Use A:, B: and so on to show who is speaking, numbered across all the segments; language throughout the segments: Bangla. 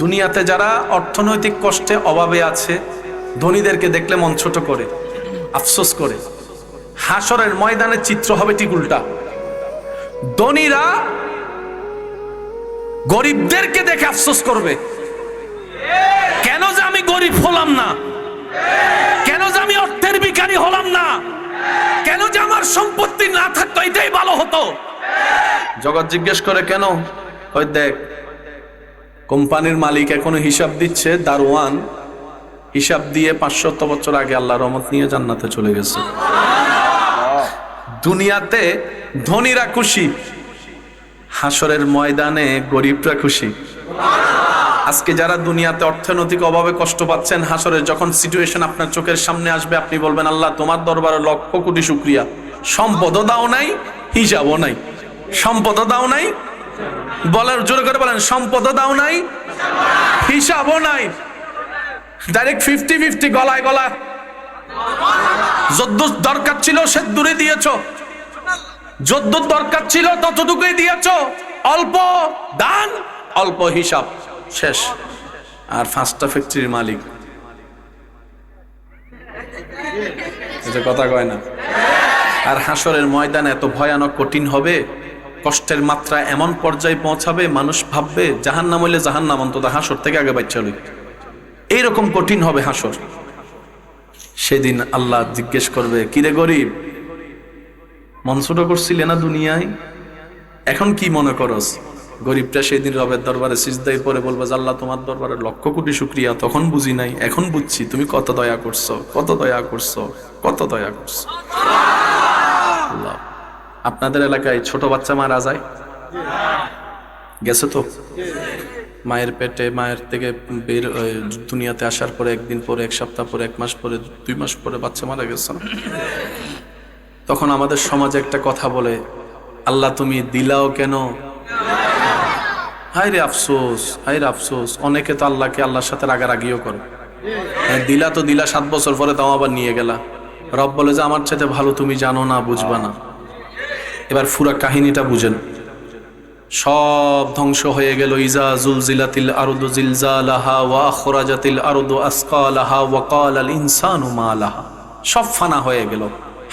A: দুনিয়াতে যারা অর্থনৈতিক কষ্টে অভাবে আছে, ধনীদেরকে দেখলে মন ছোট করে, আফসোস করে। হাসরের ময়দানের চিত্র হবে ঠিক উল্টা। ধনীরা গরিবদেরকে দেখে আফসোস করবে, কেন যে আমি গরিব হলাম না, কেন যে আমি অর্থের ভিখারি হলাম না, কেন যে আমার সম্পত্তি না থাকতো, এটাই ভালো হতো। জগৎ জিজ্ঞেস করে কেন? ওই দেখ, কোম্পানির মালিক এখনো হিসাব দিচ্ছে, দারোয়ান হিসাব দিয়ে 500 বছর আগে আল্লাহর রহমত নিয়ে জান্নাতে চলে গেছে। দুনিয়াতে ধনীরা খুশি, হাসরের ময়দানে গরিবরা খুশি। আজকে যারা দুনিয়াতে অর্থনৈতিক অভাবে কষ্ট পাচ্ছেন, হাসরের যখন সিচুয়েশন আপনার চোখের সামনে আসবে, আপনি বলবেন আল্লাহ তোমার দরবারে লক্ষ কোটি শুকরিয়া, সম্পদও দাও নাই, হিসাবও নাই। সম্পদও দাও নাই, বলার জোরে করে বলেন, সম্পদও দাও নাই, হিসাবও নাই। ডাইরেক্ট 50-50, গলায় গলা। যদ্দূর দরকার ছিল সে দূরে দিয়েছ, যদ্দূর দরকার ছিল ততটুকুই দিয়েছ। অল্প দান, অল্প হিসাব, শেষ। আর 5টা ফ্যাক্টরির মালিক, কথা কয় না। আর হাসরের ময়দান এত ভয়ানক কঠিন হবে, কষ্টের মাত্রা এমন পর্যায়ে পৌঁছাবে, মানুষ ভাববে জাহান্নাম হইলে জাহান্নাম অন্তত হাসর থেকে আগে বাচ্চা লই। এইরকম কঠিন হবে হাসর। সেদিন আল্লাহ জিজ্ঞেস করবে, কিরে গরিব, মন ছোট করছিলে না দুনিয়ায়, এখন কি মনে করস? গরিবটা সেদিন রবের দরবারে সিজদায় পড়ে বলবে, আল্লাহ তোমার দরবারে লক্ষ কোটি শুকরিয়া, তখন বুঝি নাই, এখন বুঝছি তুমি কত দয়া করছো, কত দয়া করছো, কত দয়া করছো। আল্লাহ, আপনাদের এলাকায় ছোট বাচ্চা মারা যায়, গেছে তো? মায়ের পেটে, মায়ের থেকে বের দুনিয়াতে আসার পরে একদিন পরে, এক সপ্তাহ পরে, 1 মাস পরে, 2 মাস পরে বাচ্চা মারা গেছে। তখন আমাদের সমাজে একটা কথা বলে, আল্লাহ তুমি দিলাও কেন? হায় রে আফসোস, হায় রে আফসোস। অনেকে তো আল্লাহকে আল্লাহর সাথে রাগারাগিও করে। দিলা তো দিলা, 7 বছর পরে তাও আবার নিয়ে গেলা। রব বলে যে আমার চাইতে ভালো তুমি জানো না, বুঝবা না। এবার পুরা কাহিনীটা বুঝেন। সব ধ্বংস হয়ে গেল। ইজা জুলজিলাতিল আরদু জিলজালাহা ওয়া আখরাজাতিল আরদু আসকালাহা ওয়া ক্বালাল ইনসানু মা লাহা। সব ফানা হয়ে গেল,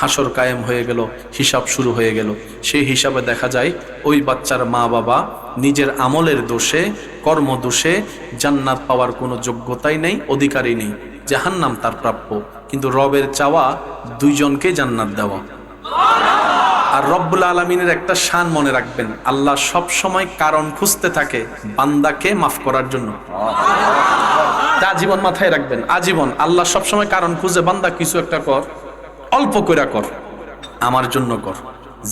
A: হাসর কায়েম হয়ে গেল, হিসাব শুরু হয়ে গেল। সেই হিসাবে দেখা যায় ওই বাচ্চার মা বাবা নিজের আমলের দোষে, কর্ম দোষে জান্নাত পাওয়ার কোনো যোগ্যতাই নেই, অধিকারই নেই। জাহান্নাম তার প্রাপ্য। কিন্তু রবের চাওয়া 2 জনকে জান্নাত দেওয়া। আর রব্বুল আলামিনের একটা শান মনে রাখবেন, আল্লাহ সব সময় কারণ খুঁজতে থাকে বান্দাকে মাফ করার জন্য। তা জীবন মাথায় রাখবেন, আজীবন আল্লাহ সব সময় কারণ খুঁজে, বান্দা কিছু একটা কর, অল্প কইরা কর, আমার জন্য কর,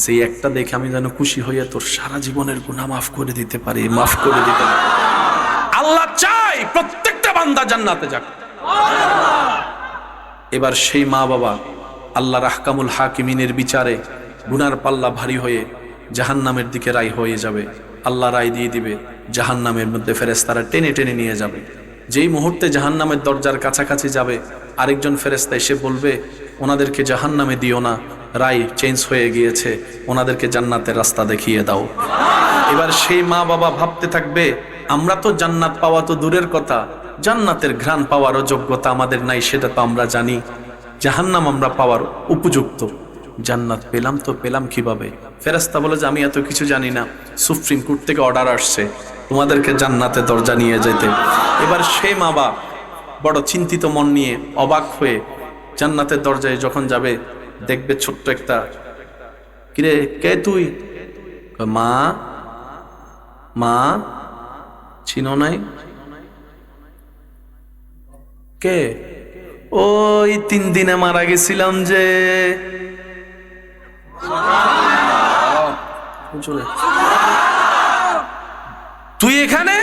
A: যে একটা দেখে আমি যেন খুশি হইয়া তোর সারা জীবনের গুনাহ মাফ করে দিতে পারি, মাফ করে দিতে পারি। আল্লাহ চায় প্রত্যেকটা বান্দা জান্নাতে যাক। এবার সেই মা বাবা আল্লাহর আহকামুল হাকিমিনের বিচারে গুনার পাল্লা ভারী হয়ে জাহান্নামের দিকে রায় হয়ে যাবে। আল্লাহ রায় দিয়ে দিবে, জাহান্নামের মধ্যে ফেরেশতারা টেনে টেনে নিয়ে যাবে। যেই মুহূর্তে জাহান্নামের দরজার কাছাকাছি যাবে, আরেকজন ফেরেশতা এসে বলবে, ওনাদেরকে জাহান্নামে দিও না, রায় চেঞ্জ হয়ে গিয়েছে, ওনাদেরকে জান্নাতের রাস্তা দেখিয়ে দাও। এবার সেই মা বাবা ভাবতে থাকবে, আমরা তো জান্নাত পাওয়া তো দূরের কথা, জান্নাতের ঘ্রাণ পাওয়ারও যোগ্যতা আমাদের নাই, সেটা তো আমরা জানি। জাহান্নাম আমরা পাওয়ার উপযুক্ত, জান্নাত পেলাম তো পেলাম কিভাবে? ফেরেশতা বলে যে আমি এত কিছু জানি না, সুপ্রিম কোর্ট থেকে অর্ডার আসছে তোমাদেরকে জান্নাতে দরজা নিয়ে যেতে। এবার সেই মা বাবা বড় চিন্তিত মন নিয়ে, অবাক হয়ে জান্নাতের দরজায় যখন যাবে, দেখবে ছোট্ট একটা, কিরে কে তুই? মা, মা চিনো নাই? কে? ওই 3 দিনে মারা গেছিলাম যে। তুই এখানে?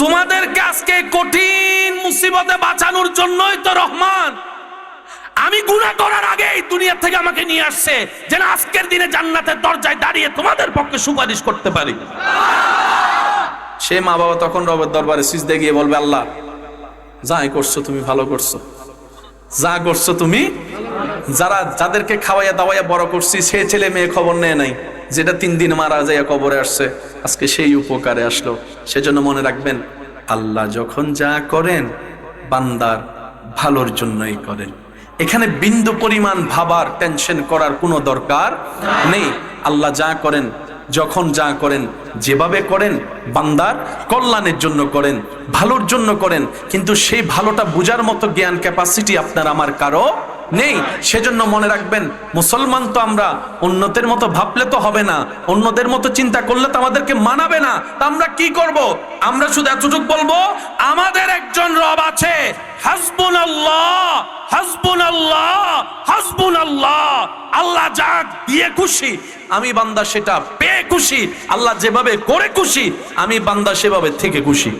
A: তোমাদেরকে আজকে কঠিন মুসিবতে বাঁচানোর জন্যই তো রহমান আমি গুনাহ করার আগেই দুনিয়া থেকে আমাকে নিয়ে আসছে, যেন আজকের দিনে জান্নাতের দরজায় দাঁড়িয়ে তোমাদের পক্ষে সুপারিশ করতে পারি। সে মা বাবা তখন রবের দরবারে সিজদে গিয়ে বলবে, আল্লাহ যাই করছো তুমি ভালো করছো, যা করছো তুমি, যাদেরকে খাওয়াইয়া দাওয়াইয়া বড় করছি সে ছেলে মেয়ে খবর নেয় নাই, যেটা 3 দিন মারা যায় কবরে আসছে, আজকে সেই উপকারে আসলো। সেজন্য মনে রাখবেন, আল্লাহ যখন যা করেন বান্দার ভালোর জন্যই করেন। এখানে বিন্দু পরিমাণ ভাবার, টেনশন করার কোনো দরকার নেই। আল্লাহ যা করেন, যখন যা করেন, যেভাবে করেন বান্দার কল্যাণের জন্য করেন, ভালোর জন্য করেন। কিন্তু সেই ভালোটা বোঝার মতো জ্ঞান ক্যাপাসিটি আপনার আমার কারো নেই। সেজন্য মনে রাখবেন, মুসলমান তো আমরা, অন্যদের মতো ভাবলে তো হবে না, অন্যদের মতো চিন্তা করলে তো আমাদেরকে মানাবে না। তা আমরা কি করব? আমরা শুধু এতটুকু বলবো, আমাদের একজন রব আছে, হাসবুনাল্লাহ হাসবুনাল্লাহ হাসবুনাল্লাহ। আল্লাহ যা দিয়ে খুশি আমি বান্দা সেটা পেয়ে খুশি, আল্লাহ যেভাবে করে খুশি আমি বান্দা সেভাবে থেকে খুশি।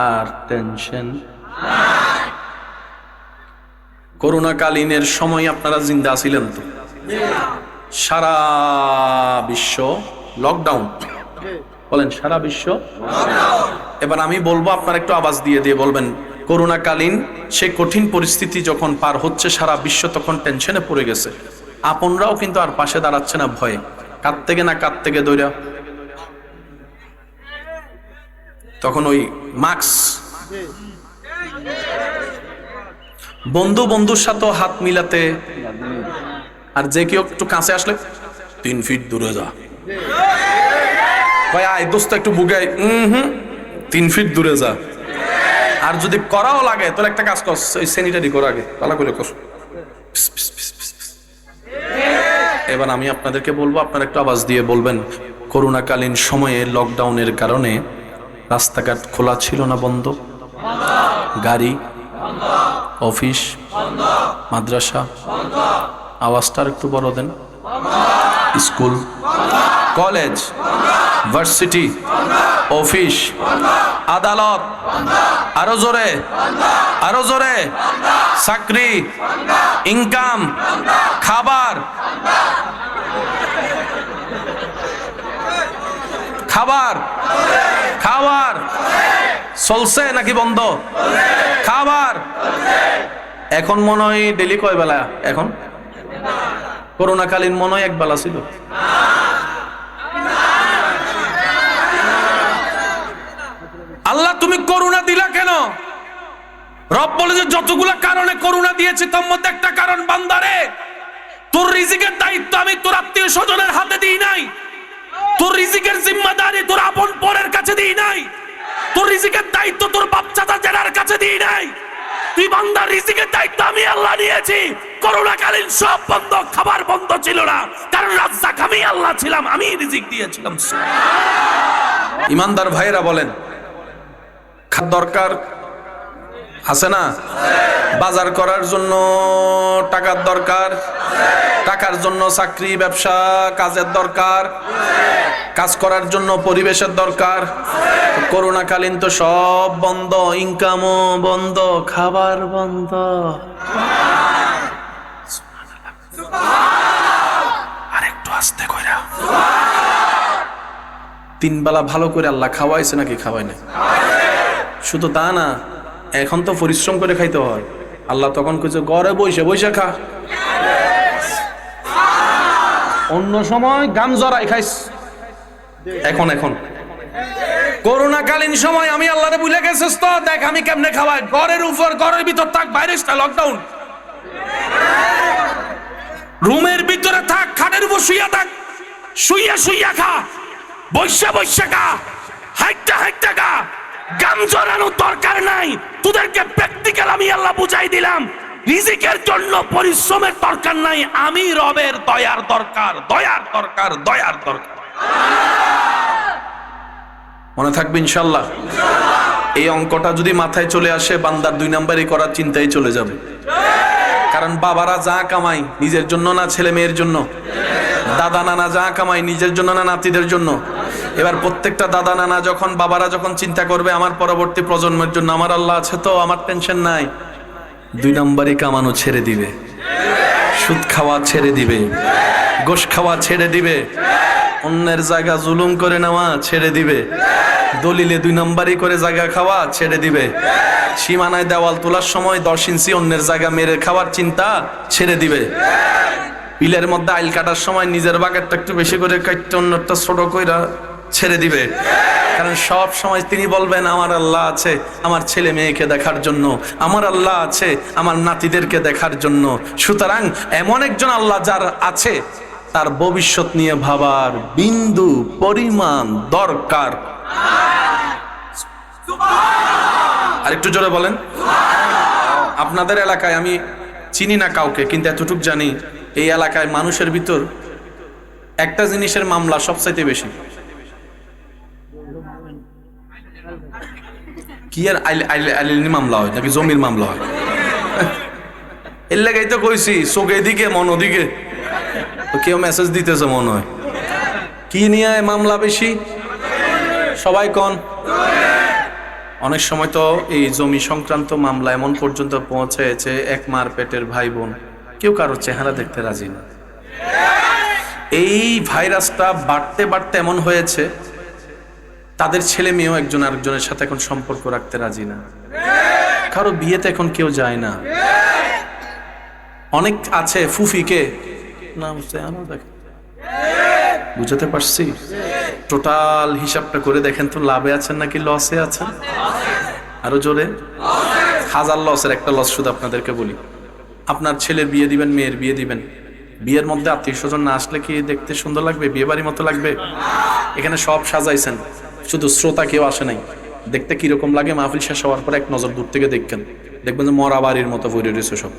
A: আর টেনশন। করোনাকালীনের সময় আপনারা জিন্দা ছিলেন তো? সারা বিশ্ব লকডাউন, বলেন সারা বিশ্ব। এবার আমি বলবো, আপনারা একটু আওয়াজ দিয়ে দিয়ে বলবেন, করোনাকালীন সে কঠিন পরিস্থিতি যখন পার হচ্ছে সারা বিশ্ব, তখন টেনশনে পড়ে গেছে। আপনরাও কিন্তু আর পাশে দাঁড়াচ্ছে না ভয়ে, কার থেকে না কার থেকে দৌড়া। তখন ওই মাস্ক, বন্ধু বন্ধুর সাথে হাত মিলাতে, আর যে কেউ একটু কাছে আসলে 3 ফিট দূরে যা, ভাই আয় দোস্ত একটু বুগাই, 3 ফিট দূরে যা। আর যদি করাও লাগে তাহলে একটা কাজ কর, ওই স্যানিটারি কর আগে, তালা করে কর। এবার আমি আপনাদেরকে বলবো, আপনারা একটু আওয়াজ দিয়ে বলবেন, করোনাকালীন সময়ে লকডাউনের কারণে রাস্তাঘাট খোলা ছিল না, বন্ধ, গাড়ি, অফিস, মাদ্রাসা, আওয়াজটা একটু বড় দেন, স্কুল, কলেজ, ভার্সিটি, অফিস, আদালত, আরো জোরে, আরো জোরে, চাকরি, ইনকাম, খাবার, খাবার, খাবার চলছে নাকি বন্ধ? খাবার এখন মনে হয় ডেলি কয় বেলা? এখন করোনাকালীন মনে হয় 1 বেলা ছিল। আল্লাহ তুমি করোনা দিলা কেন? রব বলে যে যতগুলা কারণে করোনা দিয়েছি তার মধ্যে একটা কারণ, বান্দারে তোর রিজিকের দায়িত্ব আমি তোর আত্মীয় স্বজনের হাতে দিই নাই, তোর রিজিকের জিম্মাদারি তোর আপন পরের কাছে দিই নাই, তোর রিজিকের দায়িত্ব তোর বাপ চাচা জেনার কাছে দিই নাই। তুই বান্দার রিজিকের দায়িত্ব আমি আল্লাহ নিয়েছি। করোনাকালীন সব বন্ধ, খাবার বন্ধ ছিল না, কারণ রাজ্জাক আমি আল্লাহ ছিলাম, আমি রিজিক দিয়েছিলাম। ইমানদার ভাইরা বলেন, খাদ্য দরকার আছে না? বাজার করার জন্য টাকার দরকার, টাকার জন্য চাকরি ব্যবসা কাজের দরকার, কাজ করার জন্য পরিবেশের দরকার। করোনাকালীন তো সব বন্ধ, ইনকামও বন্ধ, খাবার বন্ধ। আর একটু আস্তে কইরা 3 বেলা ভালো করে আল্লাহ খাওয়াইছে নাকি খাওয়াই না? শুধু তা না, এখন তো পরিশ্রম করে খাইতে হয়। আল্লাহ তখন কইছে ঘরে বসে বসে খা, অন্য সময় গাম জড়াই খাইস। এখন এখন করোনাকালীন সময় আমি আল্লাহরে ভুলে গেছিস তো, দেখ আমি কেমনে খাওয়াই। ঘরের উপর, ঘরের ভিতর থাক, বাইরে লকডাউন, রুমের ভিতরে থাক, খাটের উপর শুইয়া থাক, শুইয়া শুইয়া খা, বৈশা বৈশা খা, হাইটা হাইটা খা, গাম জড়ানোর দরকার নাই। তোদেরকে প্র্যাকটিক্যাল আমি আল্লাহ বুঝাই দিলাম, রিজিকের জন্য পরিশ্রমের দরকার নাই, আমি রবের দয়ার দরকার, দয়ার দরকার, দয়ার দরকার। মনে থাকবে ইনশাল্লাহ। এই অঙ্কটা যদি মাথায় চলে আসে, বান্দার 2 নাম্বারই করার চিন্তাই চলে যাবে। কারণ বাবারা যা কামাই নিজের জন্য না ছেলে মেয়ের জন্য, দাদা নানা যা কামাই নিজের জন্য না নাতিদের জন্য। এবার প্রত্যেকটা দাদা নানা যখন, বাবারা যখন চিন্তা করবে আমার পরবর্তী প্রজন্মের জন্য আমার আল্লাহ আছে তো, আমার টেনশন নাই, 2 নাম্বারই কামানো ছেড়ে দিবে, সুদ খাওয়া ছেড়ে দিবে, গোশ খাওয়া ছেড়ে দিবে, অন্যের জায়গা জুলুম করে নেওয়া ছেড়ে দিবে, দলিলে 2 নাম্বারই করে জায়গা খাওয়া ছেড়ে দিবে, সীমানায় দেওয়াল তোলার সময় 10 ইঞ্চি অন্যের জায়গা মেরে খাওয়ার চিন্তা ছেড়ে দিবে। বিলের মধ্যে আইল কাটার সময় নিজের বাগেরটা একটু বেশি করে কাটতে অন্যটা ছোট কইরা ছেড়ে দিবে, কারণ সব সময় তিনি বলবেন আমার আল্লাহ আছে আমার ছেলে মেয়েকে দেখার জন্য, আমার আল্লাহ আছে আমার নাতিদেরকে দেখার জন্য। সুতরাং এমন একজন আল্লাহ যার আছে, তার ভবিষ্যৎ নিয়ে ভাবার বিন্দু পরিমাণ দরকার। আরেকটু জোরে বলেন। আপনাদের এলাকায় আমি চিনি না কাউকে, কিন্তু এতটুক জানি এই এলাকায় মানুষের ভিতর একটা জিনিসের মামলা সবচাইতে বেশি। কি আর আইলেনি মামলা হয় নাকি জমির মামলা হয়? এর লাগাই তো কইছি চোখে দিকে মন ওদিকে, কেউ মেসেজ দিতেছে মনে হয়। কি নিয়ে মামলা বেশি? সবাই কোন? অনেক সময় তো এই জমি সংক্রান্ত মামলা এমন পর্যন্ত পৌঁছেছে এক মার পেটের ভাই বোন কেউ কারোর চেহারা দেখতে রাজি না। এই ভাইরাসটা বাড়তে বাড়তে এমন হয়েছে তাদের ছেলে মেয়েও একজন আরেকজনের সাথে এখন সম্পর্ক রাখতে রাজি না, কারো বিয়েতে এখন কেউ যায় না। অনেক আছে ফুফিকে না বুঝাতে পারছি? টোটাল হিসাবটা করে দেখেন তো, লাভে আছেন নাকি লসে আছেন? আরো জোরে। হাজার লসের একটা লস শুধু আপনাদেরকে বলি। আপনার ছেলের বিয়ে দিবেন, মেয়ের বিয়ে দিবেন, বিয়ের মধ্যে আত্মীয় স্বজন না আসলে কি দেখতে সুন্দর লাগবে? বিয়ে বাড়ির মতো লাগবে? এখানে সব সাজাইছেন, শুধু শ্রোতা কেউ আসে নাই। দেখতে কিরকম লাগে? মাহফিল শেষ হওয়ার পর এক নজর দূর থেকে দেখবেন, দেখবেন যে মরা বাড়ির মতো ভরে রয়েছে সব।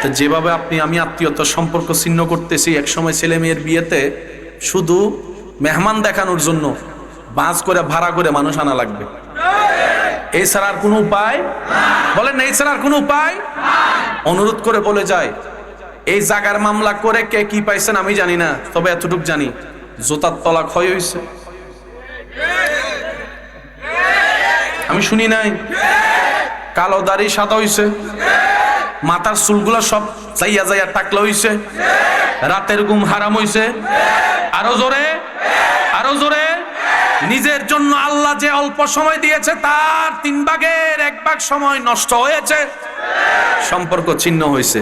A: তো যেভাবে আমি আত্মীয়তার সম্পর্ক ছিন্ন করতেছি, একসময় ছেলে মেয়ের বিয়েতে শুধু মেহমান দেখানোর জন্য বাস করে ভাড়া করে মানুষ আনা লাগবে। এই ছাড়া আর কোনো উপায়? বলেন না, এই ছাড়া আর কোনো উপায়? অনুরোধ করে বলে যায়, এই জায়গার মামলা করে কে কি পাইছেন আমি জানি না, তবে এতটুকু জানি জোতার তলা ক্ষয় হয়েছে। আমি শুনি নাই? কালো দাড়ি সাদা হইছে, মাথার চুলগুলা সব যাইয়া যাইয়া টাকলা হইছে, রাতের ঘুম হারাম হইছে। আরো জোরে, আরো জোরে। নিজের জন্য আল্লাহ যে অল্প সময় দিয়েছে তার 3 ভাগের 1 ভাগ সময় নষ্ট হয়েছে, সম্পর্ক ছিন্ন হয়েছে।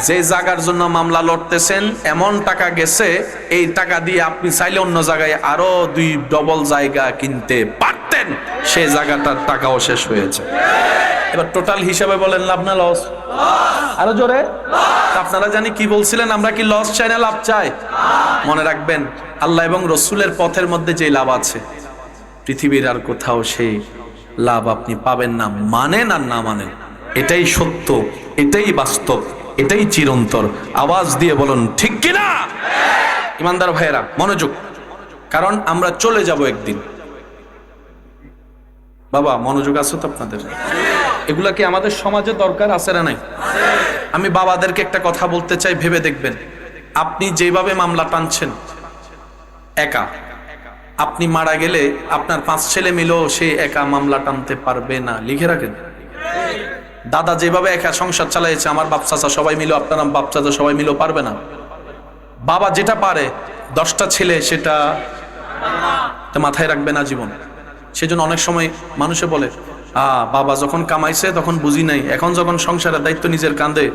A: যে জায়গার জন্য মামলা লড়তেছেন এমন টাকা গেছে, এই টাকা দিয়ে আপনি চাইলে অন্য জায়গায় আরো 2 ডবল জায়গা কিনতে পারতেন, সেই জায়গাটার টাকাও শেষ হয়েছে। এবার টোটাল হিসাবে বলেন লাভ না লস? আরো জোরে। আপনারা জানি কি বলছিলেন, আমরা কি লস চাই না লাভ চাই? মনে রাখবেন, আল্লাহ এবং রসুলের পথের মধ্যে যে লাভ আছে পৃথিবীর আর কোথাও সেই লাভ আপনি পাবেন না, মানেন আর না মানেন। এটাই সত্য, এটাই বাস্তব, এটাই চিরন্তর। আওয়াজ দিয়ে বলুন ঠিক কিনা? ইমানদার ভাইয়েরা মনোযোগ, কারণ আমরা চলে যাব একদিন। বাবা মনোযোগ আছে তো আপনাদের? এগুলা কি আমাদের সমাজে দরকার আছে না নাই? আমি বাবাদেরকে একটা কথা বলতে চাই, ভেবে দেখবেন। আপনি যেভাবে মামলা টানছেন একা, আপনি মারা গেলে আপনার 5 ছেলে মিলেও সে একা মামলা টানতে পারবে না। লিখে রাখেন। দাদা যেভাবে একা সংসার চালাইছে, আমার বাপ চাচা সবাই মিলে, আপনার বাপ চাচা সবাই মিলেও পারবে না। বাবা যেটা পারে 10টা ছেলে সেটা মাথায় রাখবে না জীবন। সেজন্য অনেক সময় মানুষে বলে বাবা যখন কামাইছে তখন বুঝি নাই, এখন যখন সংসারের দায়িত্ব নিজের কাঁধে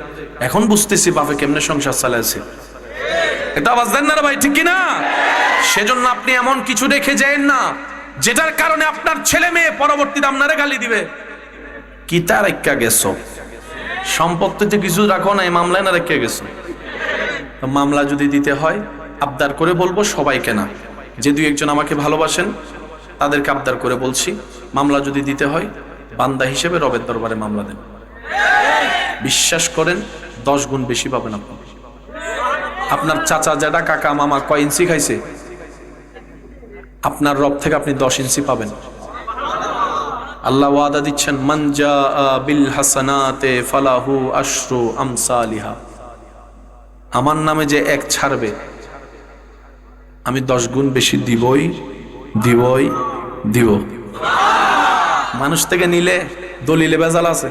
A: এখন বুঝতেছি বাপে কেমনে সংসার চালাইছে। এটা আওয়াজ দেন না রে ভাই, ঠিক কিনা? সেজন্য আপনি এমন কিছু রেখে যায়েন না যেটার কারণে আপনার ছেলে মেয়ে পরবর্তীতে আপনারে গালি দিবে। কি তা রেখা গেছো? সম্পত্তিতে কিছু রাখো না, এই মামলায় না রেখে গেছো। মামলা যদি দিতে হয় আবদার করে বলবো, সবাইকে না, যে 2 একজন আমাকে ভালোবাসেন তাদেরকে আবদার করে বলছি, মামলা যদি দিতে হয় বান্দা হিসেবে রবের দরবারে মামলা দেন। বিশ্বাস করেন 10 গুণ বেশি পাবেন আপনি। আপনার চাচা জ্যাঠা কাকা মামা কয় ইঞ্চি খাইছে, আপনার রব থেকে আপনি 10 ইঞ্চি পাবেন। আল্লাহ ওয়াদা দিচ্ছেন, মান জাআ বিল হাসানাতে ফালাহু আশরু আমসালিহা। আমার নামে যে 1 ছাড়বে আমি 10 গুণ বেশি দিবই দিবই দিব। মানুষ থেকে নিলে দলিলে ভেজাল আছে।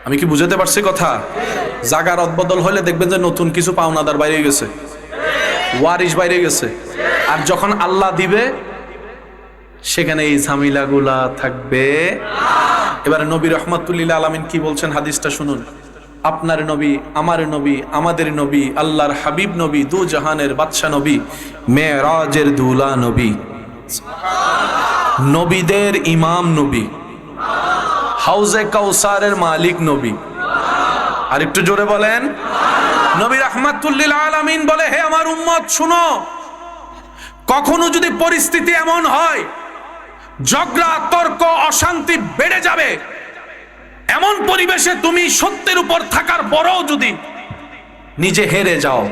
A: আমি কি বুঝাতে পারছি কথা? জাগার অদবদল হলে দেখবেন যে নতুন কিছু পাওনাদার বাইরে গেছে, ওয়ারিশ বাইরে গেছে। আর যখন আল্লাহ দিবে সেখানে এই ঝামেলাগুলা থাকবে। এবারে নবী রহমাতুল্লিল আলামিন কি বলছেন, হাদিসটা শুনুন। আপনার নবী, আমার নবী, আমাদের নবী, আল্লাহর হাবিব নবী, দু জাহানের বাদশা নবী, মেরাজের দুলা নবী, নবীদের ইমাম নবী, হাউজে কাউসারের মালিক নবী। আর একটু জোরে বলেন, নবী রাহমাতুল লিল আলামিন বলে, হে আমার উম্মত শুনো, কখনো যদি পরিস্থিতি এমন হয় ঝগড়া তর্ক অশান্তি বেড়ে যাবে, এমন পরিবেশে তুমি সত্যের উপর থাকার পরেও যদি নিজে হেরে যাও,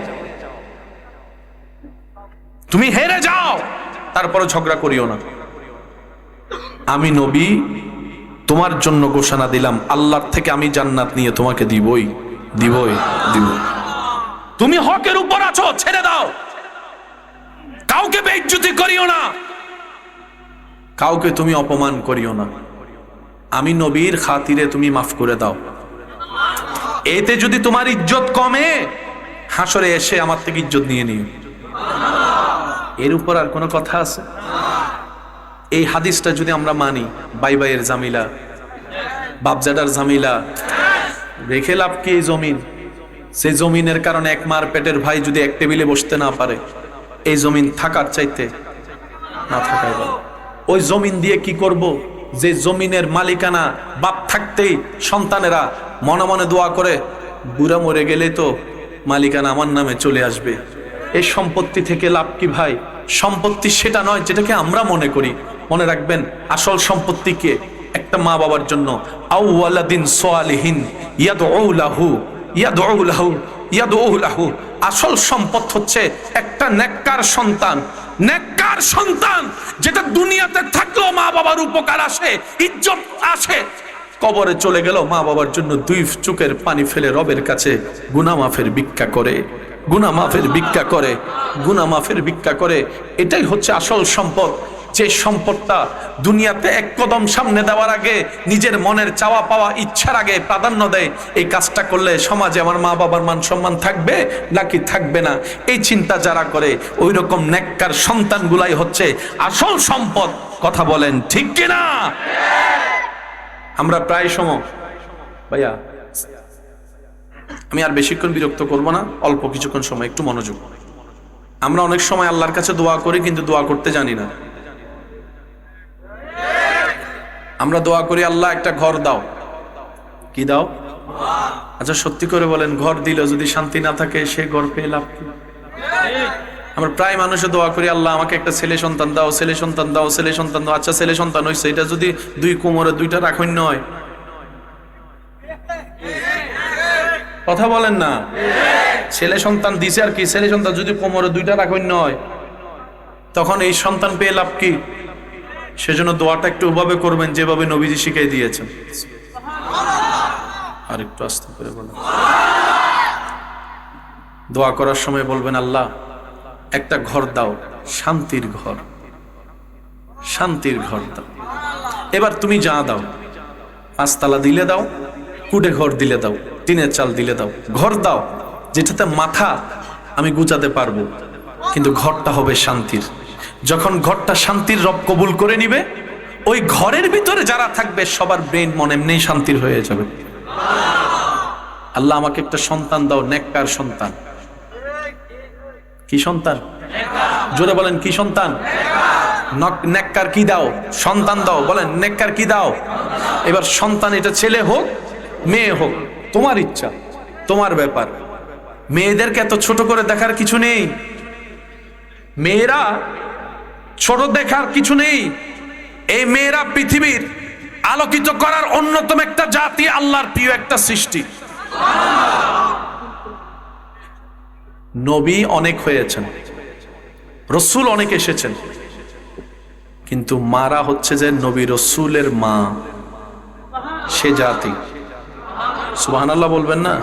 A: তুমি হেরে যাও, তারপরে ঝগড়া করিও না। আমি নবী তোমার জন্য ঘোষণা দিলাম, আল্লাহর থেকে আমি জান্নাত নিয়ে তোমাকে দিবই দিবই দিব। তুমি হকের উপর আছো, ছেড়ে দাও, কাউকে বেইজ্জতি করিও না, কাউকে তুমি অপমান করিও না। আমি নবীর খাতিরে তুমি মাফ করে দাও। এতে যদি তোমার ইজ্জত কমে, হাসরে এসে আমার থেকে ইজ্জত নিয়ে নিও। এর উপর আর কোনো কথা আছে? এই হাদিসটা যদি আমরা মানি, বাই বাইয়ের জামিলা, বাপজাদার জামিলা, রেখে লাভ কি এই জমিন? সেই জমিনের কারণে এক মার পেটের ভাই যদি এক টেবিলে বসতে না পারে, এই জমিন থাকার চাইতে না থাকাই ভালো। ওই জমিন দিয়ে কি করব? যে জমিনের মালিকানা বাপ থাকতেই সন্তানেরা মনে মনে দোয়া করে, বুড়া মরে গেলে তো মালিকানা আমার নামে চলে আসবে। এই সম্পত্তি থেকে লাভ কি ভাই? সম্পত্তি সেটা নয় যেটাকে আমরা মনে করি। মনে রাখবেন, আসল সম্পত্তি কে? একটা মা বাবার জন্য আউওয়ালাদিন সালিহিন ইয়াদউ লাহু ইয়াদউ লাহু ইয়াদউ লাহু। আসল সম্পদ হচ্ছে একটা নেককার সন্তান। নেককার সন্তান যেটা দুনিয়াতে থাকলেও মা বাবার উপকার আসে, ইজ্জত আসে, কবরে চলে গেল মা বাবার জন্য দুই চোখের পানি ফেলে রবের কাছে গুনাহ মাফের ভিক্ষা করে, গুনাহ মাফের ভিক্ষা করে, গুনাহ মাফের ভিক্ষা করে। এটাই হচ্ছে আসল সম্পদ। যে সম্পদটা দুনিয়াতে এক কদম সামনে দেওয়ার আগে নিজের মনের চাওয়া পাওয়া ইচ্ছার আগে প্রাধান্য দেয়, এই কাজটা করলে সমাজে আমার মা বাবার মান সম্মান থাকবে নাকি থাকবে না, এই চিন্তা যারা করে, ওই রকম নেককার সন্তানগুলাই হচ্ছে আসল সম্পদ। কথা বলেন ঠিক কিনা? আমরা প্রায় সময়, ভাইয়া আমি আর বেশিক্ষণ বিরক্ত করব না, অল্প কিছুক্ষণ সময়, একটু মনোযোগ। আমরা অনেক সময় আল্লাহর কাছে দোয়া করি কিন্তু দোয়া করতে জানি না। আমরা দোয়া করি, আল্লাহ একটা ঘর দাও। কি দাও? আচ্ছা সত্যি করে বলেন, ঘর দিলে যদি শান্তি না থাকে সে ঘর পেয়ে লাভ কি? আমরা প্রায় মানুষে দোয়া করি, আল্লাহ আমাকে একটা ছেলে সন্তান দাও, ছেলে সন্তান দাও, ছেলে সন্তান দাও। আচ্ছা ছেলে সন্তান হয়েছে, এটা যদি দুই কোমরে দুইটা রাখুন নয়, কথা বলেন না? ছেলে সন্তান দিছে আর কি, ছেলে সন্তান যদি কোমরে দুইটা রাখুন নয়, তখন এই সন্তান পেয়ে লাভ কি? সেজন্য দোয়াটা একটু ওভাবে করবেন যেভাবে নবীজি শিখিয়ে দিয়েছেন। আর একটু আস্তে করে বলেন। দোয়া করার সময় বলবেন, আল্লাহ একটা ঘর দাও, শান্তির ঘর, শান্তির ঘর দাও। এবার তুমি যা দাও, 5 তালা দিলে দাও, কুটে ঘর দিলে দাও, টিনের চাল দিলে দাও, ঘর দাও যেটাতে মাথা আমি গুজাতে পারবো, কিন্তু ঘরটা হবে শান্তির। যখন ঘরটা শান্তির রব কবুল করে নিবে, ওই ঘরের ভিতরে যারা থাকবে সবার ব্রেন মনে এমনি শান্তির হয়ে যাবে। আল্লাহ আমাকে একটা সন্তান দাও, নেককার সন্তান। কি সন্তান? জোরে বলেন, কি সন্তান? নেককার কি দাও? সন্তান দাও। বলেন নেককার কি দাও? এবার সন্তান এটা ছেলে হোক মেয়ে হোক, তোমার ইচ্ছা, তোমার ব্যাপার। মেয়েদেরকে এত ছোট করে দেখার কিছু নেই, মেয়েরা ছোট দেখার কিছু নেই। এই মেয়েরা পৃথিবীর আলোকিত করার অন্যতম একটা জাতি, আল্লাহর প্রিয় একটা সৃষ্টি। নবী অনেক হয়েছেন, রসুল অনেক এসেছেন, কিন্তু মারা হচ্ছে যে নবী রসুলের মা, সে জাতি। সুবহানাল্লাহ বলবেন না?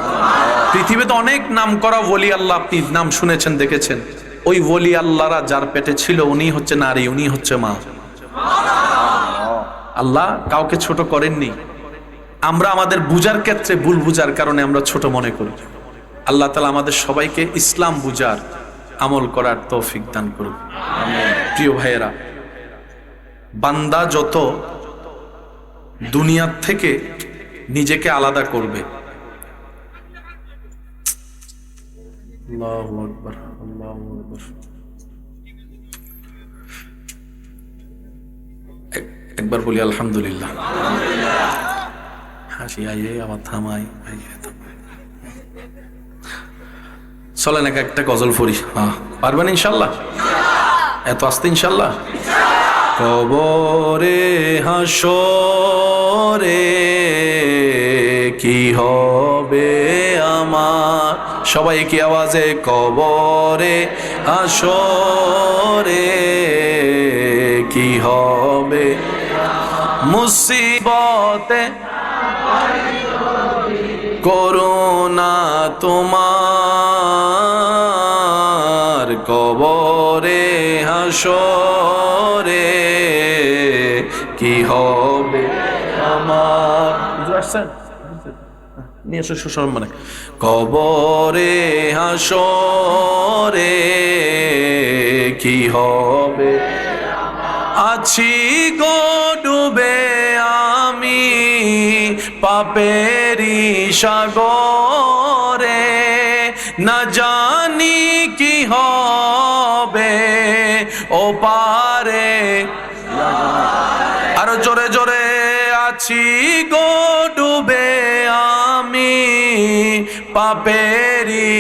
A: পৃথিবীতে অনেক নাম করা ওলি আল্লাহ আপনি নাম শুনেছেন, দেখেছেন। ওই ওলি আল্লাহরা যার পেটে ছিল উনি হচ্ছে নারী, উনি হচ্ছে মা। আল্লাহ কাউকে ছোট করেননি। আমরা আমাদের বুঝার ক্ষেত্রে ভুল বুঝার কারণে আমরা ছোট মনে করি। আল্লাহ তাআলা আমাদের সবাইকে ইসলাম বুঝার, আমল করার তৌফিক দান করুন। প্রিয় ভাইয়েরা, বান্দা যত দুনিয়ার থেকে নিজেকে আলাদা করবে, আল্লাহু আকবার, আল্লাহু আকবার। একবার বলি আলহামদুলিল্লাহ। হাসি আইয়ে আবার থামাই, চলেন একটা গজল পড়ি। হ্যাঁ, পারবেন ইনশাল্লাহ? এত আস্তে ইনশাল্লাহ? কবরে হাসরে কি হবে আমার, সবাই কি আওয়াজে, কবরে হাসরে কি হবে, মুসিবতে করুণা তোমার, কবরে হাসরে কি হবে আমার। নিয়ে এসো সুসম্মানে, মানে কবরে হাসরে কি হবে, আছি গো ডুবে আমি পাপেরি সাগরে, না জানি কি হবে ও পারে, আরো জোরে জোরে, আছি গো ডুবে আমি পাপেরি,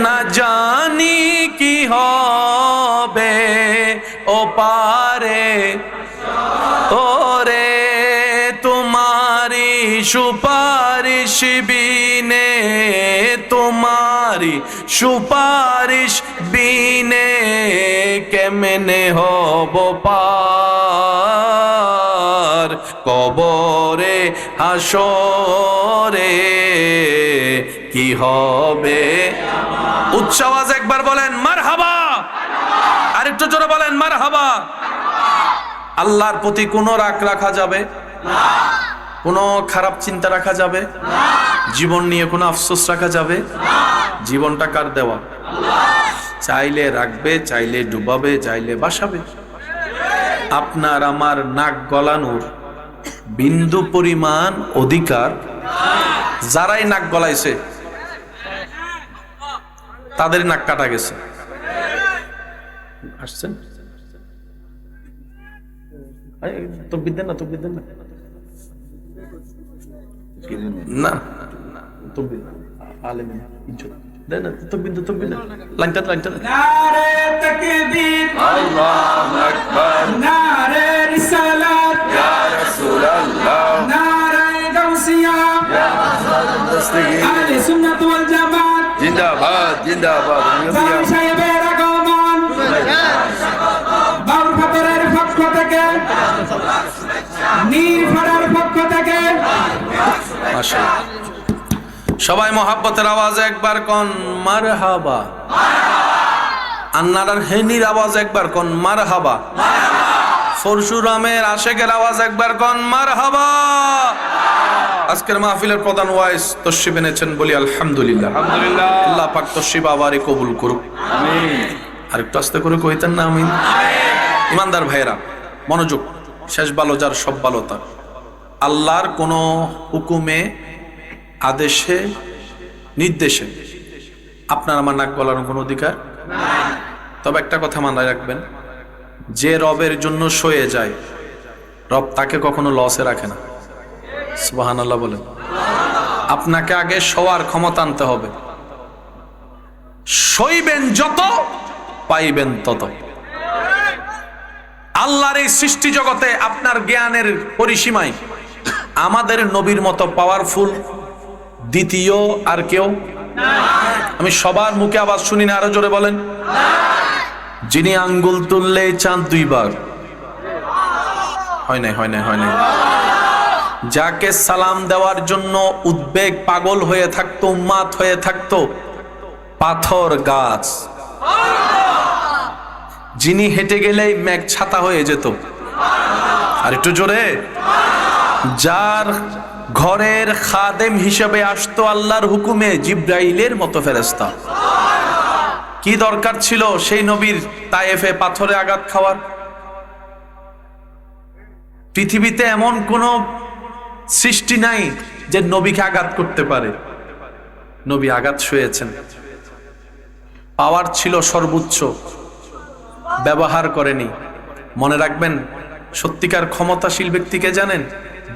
A: না জানি কি হবে ও পারে, ওরে তোমারি সুপারিশ বিনে, তোমারি সুপারিশ বিনে কেমনে হব পার, কবরে হাসরে কি হবে। উচ্চ আওয়াজ একবার বলেন মারহাবা, আরেকটু জোরে বলেন মারহাবা। আল্লাহর প্রতি কোনো রাগ রাখা যাবে না, কোনো খারাপ চিন্তা রাখা যাবে না, জীবন নিয়ে কোনো আফসোস রাখা যাবে না। জীবনটা কার দেওয়া? চাইলে রাখবে, চাইলে ডুবাবে, চাইলে বাসাবে। আপনার আমার নাক গলানোর বিন্দু পরিমাণ অধিকার যারাই নাক গলাইছে তাদের নাক কাটা গেছে। আসছেন তকবীর দেন না, তকবীর দেন না, না তকবীর আলেম ইজ্জত দেন না, তকবীর দেন, তকবীর দেন, লাইনটা লাইনটা।
B: নারে তাকবীর আল্লাহু আকবার, নারে রিসালাত ইয়া রাসূলুল্লাহ, নারে গাউসিয়া ইয়া মুসলিমিন, আহলে সুন্নাত ওয়াল জামাত জিন্দাবাদ জিন্দাবাদ। জামিল সাহেবের আগমন বাউল ফাতরের পক্ষ থেকে, নীরফাড়ার পক্ষ থেকে
A: মাশাআল্লাহ। সবাই মোহাব্বতের আওয়াজ একবার কোন মারহাবা, আন্নার হেনির আওয়াজ একবার কোন মারহাবা, পরশুরামের আশেকের আওয়াজ একবার কোন মারহাবা। আজকের মাহফিলের প্রধান ওয়াইজ তশরিফ এনেছেন, বলি আলহামদুলিল্লাহ। আলহামদুলিল্লাহ, আল্লাহ পাক তশরিফ আবারই কবুল করুক, আমিন। আর একটু আস্তে করে কইতেন না আমিন। ইমানদার ভাইরা মনোযোগ, শেষ ভালো যার সব ভালো তার। আল্লাহর কোন হুকুমে, আদেশে, নির্দেশে আপনার আমার নাক গলানোর কোনো অধিকার নাই। তবে একটা কথা মাথায় রাখবেন, যে রবের জন্য সয়ে যায় রব তাকে কখনো লসে রাখে না। সুবহানাল্লাহ বলেন। আপনাকে আগে সওয়ার ক্ষমতা আনতে হবে, সইবেন যত পাইবেন তত। আল্লাহর এই সৃষ্টি জগতে আপনার জ্ঞানের পরিসীমায় আমাদের নবীর মতো পাওয়ারফুল দ্বিতীয় আর কেউ নাই। আমি সবার মুখে আওয়াজ শুনি না, আরো জোরে বলেন। যিনি আঙ্গুল তুললে চাঁদ দুইবার, হয় নাই হয় নাই হয় নাই। যাকে সালাম দেওয়ার জন্য উদ্বেগ পাগল হয়ে থাকতো, উম্মাত হয়ে থাকতো পাথর গাছ, যিনি হেঁটে গেলেই মেঘ ছাতা হয়ে যেত, আর একটু জোরে, যার ঘরের খাদেম হিসেবে আসতো আল্লাহর হুকুমে জিব্রাইলের মতো ফেরেশতা। কি দরকার ছিল সেই নবীর তায়েফে পাথরে আঘাত খাওয়ার? পৃথিবীতে এমন কোন সৃষ্টি নাই যে নবীকে আঘাত করতে পারে। নবী আঘাত শুয়েছেন, পাওয়ার ছিল সর্বোচ্চ, ব্যবহার করেনি। মনে রাখবেন, সত্যিকার ক্ষমতাশীল ব্যক্তিকে জানেন?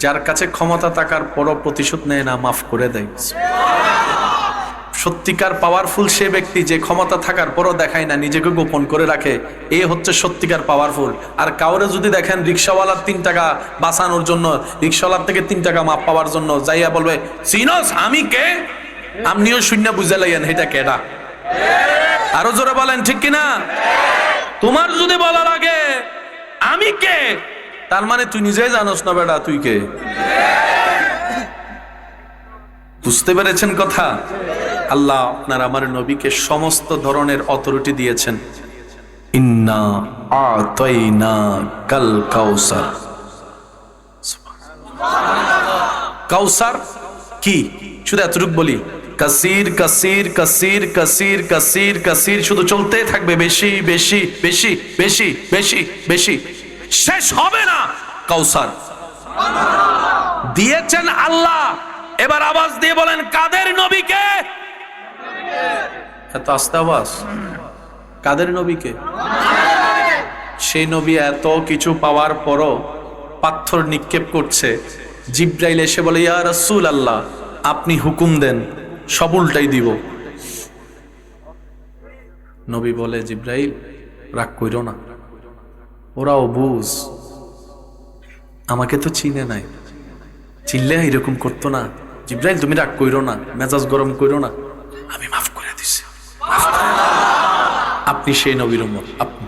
A: যার কাছে ক্ষমতা থাকার পরও প্রতিশোধ নেয় না, মাফ করে দেয়। সত্যিকার পাওয়ারফুল সে ব্যক্তি যে ক্ষমতা থাকার পরও দেখায় না, নিজেকে গোপন করে রাখে। এ হচ্ছে সত্যিকার পাওয়ারফুল। আর কাউরে যদি দেখেন রিক্সাওয়ালার 3 টাকা বাঁচানোর জন্য, রিক্সাওয়ালার থেকে 3 টাকা মাপ পাওয়ার জন্য যাইয়া বলবে, চিনস আমি কে? আপনিও শূন্য বুঝে লাইয়েন এটা কেডা। আরো জোরে বলেন ঠিক কিনা? তোমার যদি বলা লাগে আমি কে, তার মানে তুই নিজেই জানোস না বেটা তুই কে। বুঝতে পেরেছেন কথা? আল্লাহ আপনার আমার নবীকে সমস্ত ধরনের অথরিটি দিয়েছেন। ইন্না আতাইনা কাল কাউসার। কাউসার কি? শুধু এতটুকু বলি, কাসির কাসির কাসির কাসির কাসির কাসির, শুধু চলতে থাকবে, বেশি বেশি বেশি বেশি বেশি বেশি, শেষ হবে না। কাউসার দিয়েছেন আল্লাহ। এবার আওয়াজ দিয়ে বলেন, কাদের নবীকে? এত আস্তে আওয়াজ। কাদের নবীকে? সেই নবী এত কিছু পাওয়ার পরও পাথর নিক্ষেপ করছে। জিব্রাইল এসে বলে, ইয়া রাসূলুল্লাহ, আপনি হুকুম দেন, সব উল্টাই দিব। নবী বলে, জিব্রাইল রাগ কইরো না, ওরাও বুঝ, আমাকে তো চিনে নাই, চিনলে এরকম করতো না। জিব্রাইল তুমি রাগ কইরো না, মেজাজ গরম কইরো না, আমি মাফ করে দিছি। আপনি সেই নবীর উম্মত, আপনি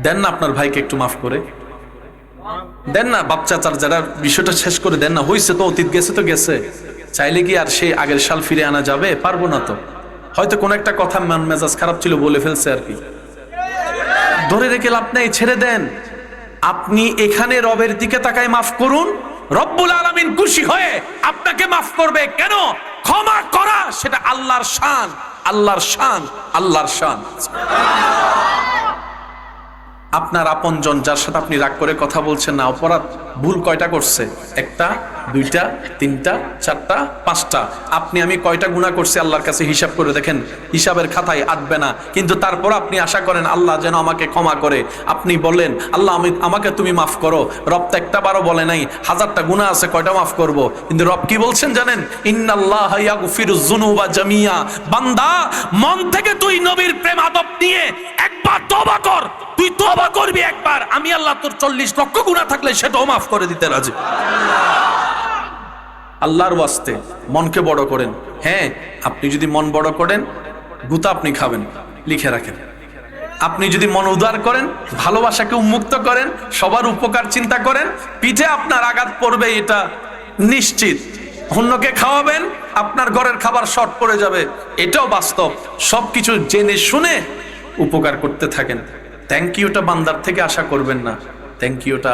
A: দেন না আপনার ভাইকে একটু মাফ করে দেন না। বাপ চাচার যারা বিষয়টা শেষ করে দেন না। হইছে তো, অতীত গেছে তো গেছে। চাইলে কি আর সেই আগের সাল ফিরে আনা যাবে? পারবো না তো। হয়তো কোন একটা কথা মান মেজাজ খারাপ ছিল বলে ফেলছে আর কি, ধরে রেখে লাভ নেই, ছেড়ে দেন। আপনি এখানে রবের দিকে তাকায় মাফ করুন, রব্বুল আলামিন খুশি হয়ে আপনাকে মাফ করবে। কেন? ক্ষমা করা সেটা আল্লাহর শান, আল্লাহর শান, আল্লাহর শান। আপনার আপনজন যার সাথে আপনি রাগ করে কথা বলছেন না, অপরাধ ভুল কয়টা করছে? 1টা 2টা 3টা 4টা 5টা। আপনি আমি কয়টা গুনাহ করছি আল্লাহর কাছে হিসাব করে দেখেন, হিসাবের খাতায় আটবে না। কিন্তু তারপর আপনি আশা করেন আল্লাহ যেন আমাকে ক্ষমা করে। আপনি বলেন, আল্লাহ আমাকে তুমি মাফ করো। রব তো একটা বারও বলে নাই, 1000টা গুনাহ আছে, কয়টা মাফ করব? কিন্তু রব কি বলছেন জানেন? ইন্নাল্লাহা ইয়াগফিরুয যুনুবা জামিয়া। বান্দা, মন থেকে তুই নবীর প্রেম আদব নিয়ে একবার তওবা কর। তুই তওবা করবি একবার, আমি আল্লাহ তোর 40 লক্ষ গুনাহ থাকলে সেটাও মাফ করে দিতে রাজি। আল্লাহর ওয়াস্তে মনকে বড় করেন। হ্যাঁ, আপনি যদি মন বড় করেন, গুতা আপনি খাবেন, লিখে রাখেন। আপনি যদি মন উদার করেন, ভালোবাসাকে উন্মুক্ত করেন, সবার উপকার চিন্তা করেন, পিঠে আপনার আঘাত পড়বে এটা নিশ্চিত। অন্যকে খাওয়াবেন, আপনার ঘরের খাবার শর্ট পড়ে যাবে, এটাও বাস্তব। সবকিছু জেনে শুনে উপকার করতে থাকেন। থ্যাংক ইউটা বান্দার থেকে আশা করবেন না, থ্যাংক ইউটা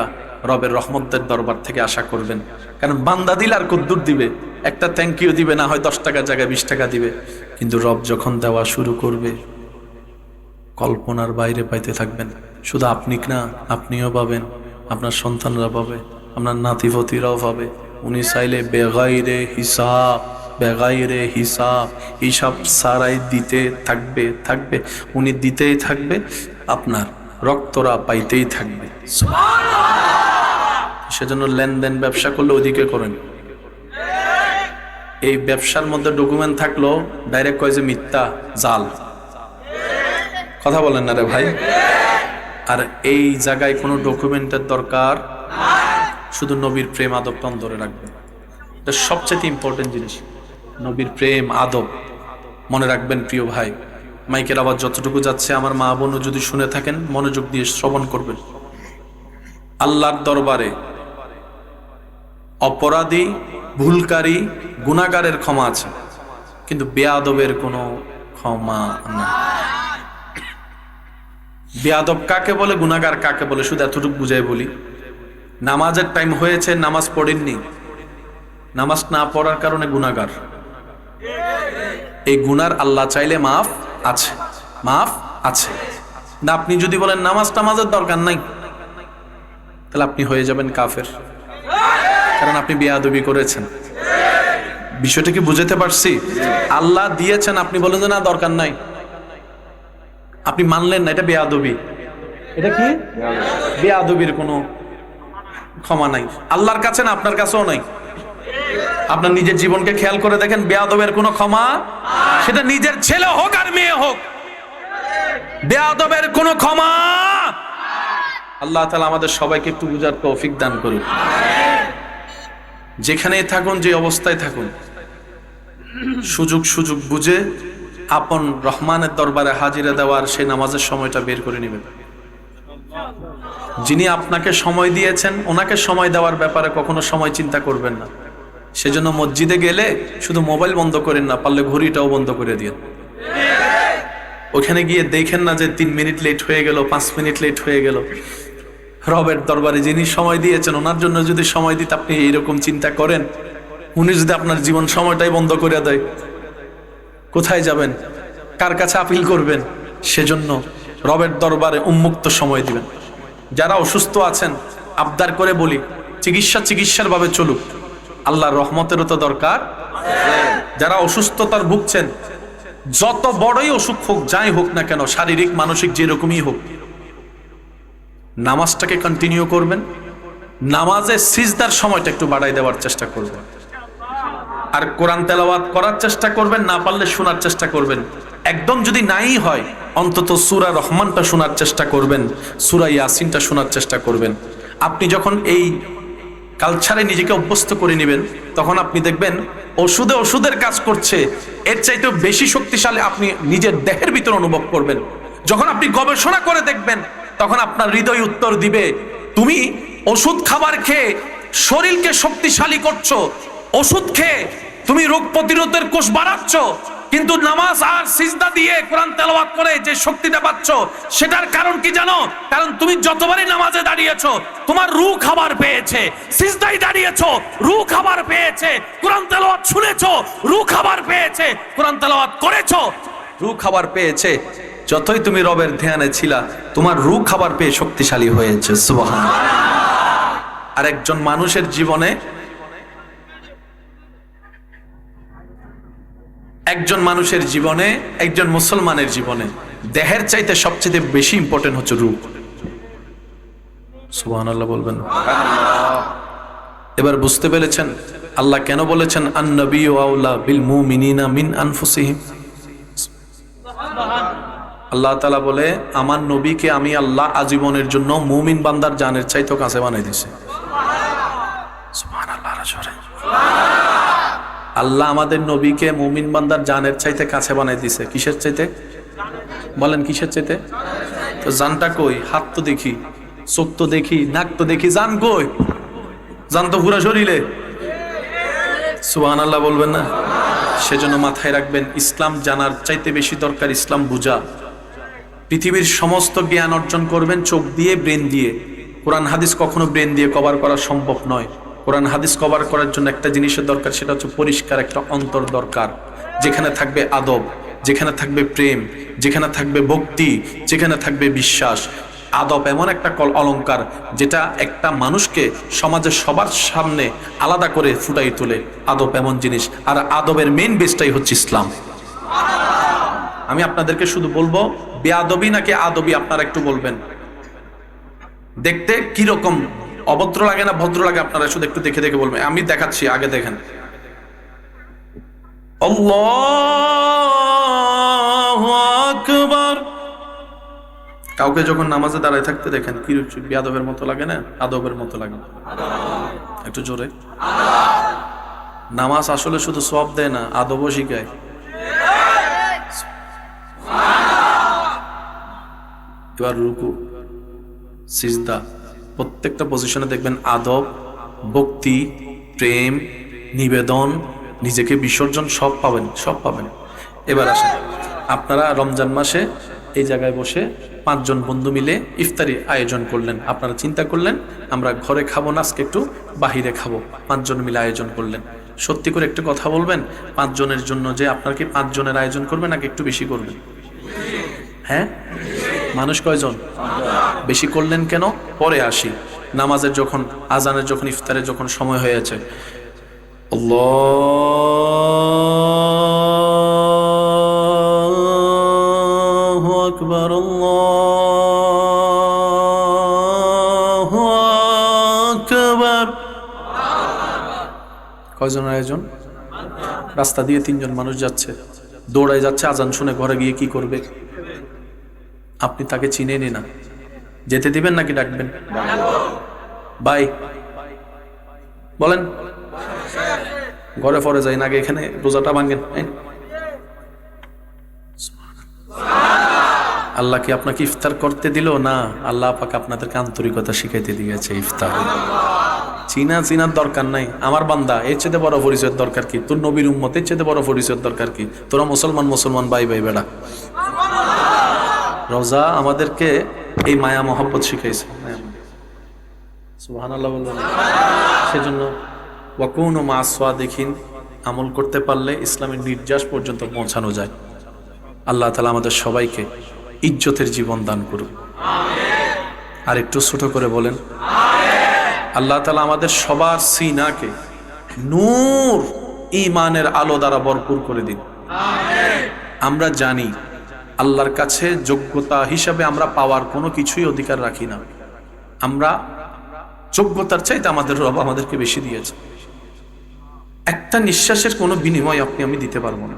A: রবের রহমতের দরবার থেকে আশা করবেন। কারণ বান্দা দিলে আর কদ্দুর দিবে, একটা থ্যাংক ইউ দিবে, না হয় 10 টাকার জায়গায় 20 টাকা দিবে। কিন্তু রব যখন দেওয়া শুরু করবে, কল্পনার বাইরে পাইতে থাকবেন। শুধু আপনি না, আপনিও পাবেন, আপনার সন্তানরা পাবে, আপনার নাতিপতিরাও পাবে। উনি চাইলে বেগাইরে হিসাব, বেগাইরে হিসাব, হিসাব সারাই দিতে থাকবে থাকবে, উনি দিতেই থাকবে, আপনার রক্তরা পাইতেই থাকবে। সেজন্য লেনদেন ব্যবসা করলে ওদিকে করেন। এই ব্যবসার মধ্যে ডকুমেন্ট থাকলো, ডাইরেক্ট কয় যে মিথ্যা, জাল। কথা বলেন না রে ভাই। আর এই জায়গায় কোনো ডকুমেন্টের দরকার, শুধু নবীর প্রেম আদবটা ধরে রাখবেন। এটা সবচেয়ে ইম্পর্টেন্ট জিনিস, নবীর প্রেম আদব। মনে রাখবেন প্রিয় ভাই, মাইকের আওয়াজ যতটুকু যাচ্ছে, আমার মা বোনও যদি শুনে থাকেন, মনোযোগ দিয়ে শ্রবণ করবেন। আল্লাহর দরবারে অপরাধী, ভুলকারী, গুনাহগারের ক্ষমা আছে, কিন্তু বেয়াদবের কোনো ক্ষমা নাই। বেয়াদব কাকে বলে, গুনাহগার কাকে বলে, শুধু এতটুকু বুঝাই বলি। নামাজের টাইম হয়েছে, নামাজ পড়েননি, নামাজ না পড়ার কারণে গুনাহগার। এই গুনার আল্লাহ চাইলে মাফ আছে, মাফ আছে না। আপনি যদি বলেন নামাজের দরকার নাই, তাহলে আপনি হয়ে যাবেন কাফের, কারণ আপনি বেয়াদবি করেছেন। বিষয়টা কি বুঝাতে পারছি? আল্লাহ দিয়েছেন, আপনি বলেন যে না দরকার নাই, আপনি মানলেন না, এটা বেয়াদবি। এটা কি বেয়াদবির কোনো ক্ষমা নাই আল্লাহর কাছে, না আপনার কাছেও নাই। আপনার নিজের জীবনকে খেয়াল করে দেখেন, বেয়াদবের কোনো ক্ষমা, সেটা নিজের ছেলে হোক আর মেয়ে হোক, বেয়াদবের কোনো ক্ষমা। আল্লাহ তাআলা আমাদের সবাইকে একটু বুঝার তৌফিক দান করুন। যেখানেই থাকুন, যে অবস্থায় থাকুন, সুযোগ বুঝে আপন রহমানের দরবারে হাজিরা দেওয়ার সেই নামাজের সময়টা বের করে নেবেন। যিনি আপনাকে সময় দিয়েছেন, ওনাকে সময় দেওয়ার ব্যাপারে কখনো সময় চিন্তা করবেন না। সেজন্য মসজিদে গেলে শুধু মোবাইল বন্ধ করেন না, পারলে ঘড়িটাও বন্ধ করে দিন। ওখানে গিয়ে দেখেন না যে 3 মিনিট লেট হয়ে গেল, 5 মিনিট লেট হয়ে গেল। রবের দরবারে যিনি সময় দিয়েছেন, ওনার জন্য যদি সময় দিতে আপনি এইরকম চিন্তা করেন, উনি যদি আপনার জীবন সময়টাই বন্ধ করে দেয়, কোথায় যাবেন? কার কাছে আপিল করবেন? সেজন্য রবের দরবারে উন্মুক্ত সময় দিবেন। যারা অসুস্থ আছেন, আবদার করে বলি, চিকিৎসার ভাবে চলুক, আল্লাহর রহমতেরও তো দরকার। যারা অসুস্থতার ভুগছেন, যত বড়ই অসুখ হোক, যাই হোক না কেন, শারীরিক মানসিক যেরকমই হোক, নামাজটাকে কন্টিনিউ করবেন। নামাজে সিজদার সময়টা একটু বাড়াই দেওয়ার চেষ্টা করবেন, আর কোরআন তেলাওয়াত করার চেষ্টা করবেন, না পারলে শোনার চেষ্টা করবেন। একদম যদি নাই হয়, অন্তত সূরা রহমানটা শোনার চেষ্টা করবেন, সূরা ইয়াসিনটা শোনার চেষ্টা করবেন। আপনি যখন এই কালচারে নিজেকে অভ্যস্ত করে নেবেন, তখন আপনি দেখবেন ওষুধের কাজ করছে, এর চাইতেও বেশি শক্তিশালী আপনি নিজের দেহের ভিতর অনুভব করবেন। যখন আপনি গবেষণা করে দেখবেন, তখন আপনার হৃদয় উত্তর দিবে, তুমি ওষুধ খাবার খেয়ে শরীরকে শক্তিশালী করছো, ওষুধ খেয়ে তুমি রোগ প্রতিরোধের কোষ বাড়াচ্ছ, কিন্তু নামাজ আর সিজদা দিয়ে কোরআন তেলাওয়াত করে যে শক্তিটা পাচ্ছ, সেটার কারণ কি জানো? কারণ তুমি যতবারই নামাজে দাঁড়িয়েছো, তোমার রূহ খাবার পেয়েছে। সিজদায় দাঁড়িয়েছো, রূহ খাবার পেয়েছে। কোরআন তেলাওয়াত শুনেছো, রূহ খাবার পেয়েছে। কোরআন তেলাওয়াত করেছো, রূহ খাবার পেয়েছে। যতই তুমি রবের ধ্যানে ছিলা, তোমার রূহ খাবার পেয়ে শক্তিশালী হয়েছে। সুবহানাল্লাহ। আর একজন মানুষের জীবনে, একজন মুসলমানের জীবনে দেহের চাইতে সবচেয়ে বেশি ইম্পর্টেন্ট হচ্ছে রূহ। সুবহানাল্লাহ বলবেন। এবার বুঝতে পেরেছেন আল্লাহ কেন বলেছেন আন-নাবিয়্যু আওলা বিল মুমিনিনা মিন আনফুসিহিম। আল্লাহ তাআলা বলে, আমার নবীকে আমি আল্লাহ আজীবনের জন্য মুমিন বান্দার জানের চাইতে কাছে বানাই দিয়েছে। সুবহানাল্লাহ। আল্লাহ আমাদের নবীকে মুমিন বান্দার জানের চাইতে কাছে বানাই দিয়েছে। কিসের চাইতে বলেন? কিসের চাইতে? তো জানটা কই? হাত তো দেখি, চোখ তো দেখি, নাক তো দেখি, জান কই? জান তো পুরা শরীরে। সুবহানাল্লাহ বলবেন না? সেজন্য মাথায় রাখবেন, ইসলাম জানার চাইতে বেশি দরকার ইসলাম বুঝা। পৃথিবীর সমস্ত জ্ঞান অর্জন করবেন চোখ দিয়ে, ব্রেন দিয়ে। কোরআন হাদিস কখনো ব্রেন দিয়ে কভার করা সম্ভব নয়। কোরআন হাদিস কভার করার জন্য একটা জিনিসের দরকার, সেটা হচ্ছে পরিষ্কার একটা অন্তর দরকার, যেখানে থাকবে আদব, যেখানে থাকবে প্রেম, যেখানে থাকবে ভক্তি, যেখানে থাকবে বিশ্বাস। আদব এমন একটা অলংকার, যেটা একটা মানুষকে সমাজের সবার সামনে আলাদা করে ফুটাই তোলে। আদব এমন জিনিস, আর আদবের মেইন বেসটাই হচ্ছে ইসলাম। আমি আপনাদেরকে শুধু বলবো, বেয়াদবি নাকি আদবি আপনারা একটু বলবেন। দেখতে কিরকম, অভদ্র লাগে না ভদ্র লাগে, আপনারা শুধু একটু দেখে দেখে বলবেন। আমি দেখাচ্ছি, আগে দেখেন। আল্লাহু আকবার। কাউকে যখন নামাজে দাঁড়ায় থাকতে দেখেন, কি বেয়াদবের মতো লাগে না? আদবের মতো লাগে। একটু জোরে। নামাজ আসলে শুধু সওয়াব দেয় না, আদবও শিখায়। এবার রুকু, সিজদা, প্রত্যেকটা পজিশনে দেখবেন আদব, ভক্তি, প্রেম, নিবেদন, নিজেকে বিসর্জন সব পাবেন। এবার আসেন, আপনারা রমজান মাসে এই জায়গায় বসে 5 জন বন্ধু মিলে ইফতারি আয়োজন করলেন। আপনারা চিন্তা করলেন আমরা ঘরে খাবো না, আজকে একটু বাহিরে খাবো। 5 জন মিলে আয়োজন করলেন। সত্যি করে একটু কথা বলবেন, 5 জনের জন্য যে আপনার কি 5 জনের আয়োজন করবেন নাকি একটু বেশি করবেন? হ্যাঁ, মানুষ কয়জন? বেশি করলেন কেন? পরে আসি। নামাজের যখন, আজানের যখন, ইফতারের যখন সময় হয়েছে, আল্লাহু আকবার, আল্লাহু আকবার। কয়জন আয়োজন? রাস্তা দিয়ে 3 জন মানুষ যাচ্ছে, দৌড়ায় যাচ্ছে, আজান শুনে ঘরে গিয়ে কি করবে? আপনি তাকে চিনেনই না, যেতে দিবেন নাকি ডাকবেন? ভাই বলেন, ঘরে পরে যাই না, আগে এখানে রোজাটা ভাঙেন। আল্লাহ কি আপনাকে ইফতার করতে দিল না? আল্লাহ পাক আপনাদেরকে আন্তরিকতা শিখাইতে দিয়েছে। ইফতার চিনার দরকার নাই। আমার বান্দা, এর চেয়ে বড় পরিচয়ের দরকার কি? তোর নবীর উম্মত, এর চেয়ে বড় পরিচয়ের দরকার কি? তোরা মুসলমান ভাই বেড়া। রোজা আমাদেরকে এই মায়া মহব্বত শিখাইছে। সুবহানাল্লাহ বলবেন। সেজন্য ওয়াকুনু মা সাদিকিন আমল করতে পারলে ইসলামের নির্যাস পর্যন্ত পৌঁছানো যায়। আল্লাহ তাআলা আমাদের সবাইকে ইজ্জতের জীবন দান করুন। আর একটু ছোট করে বলেন আল্লাহ তাআলা আমাদের সবার সিনাকে নূর ঈমানের আলো দ্বারা ভরপুর করে দিন। আমরা জানি আল্লাহর কাছে যোগ্যতা হিসাবে আমরা পাওয়ার কোনো কিছুই অধিকার রাখি না। আমরা যোগ্যতার চাইতে আমাদের রব আমাদেরকে বেশি দিয়েছে। একটা নিঃশ্বাসের কোনো বিনিময় আপনি আমি দিতে পারবো না।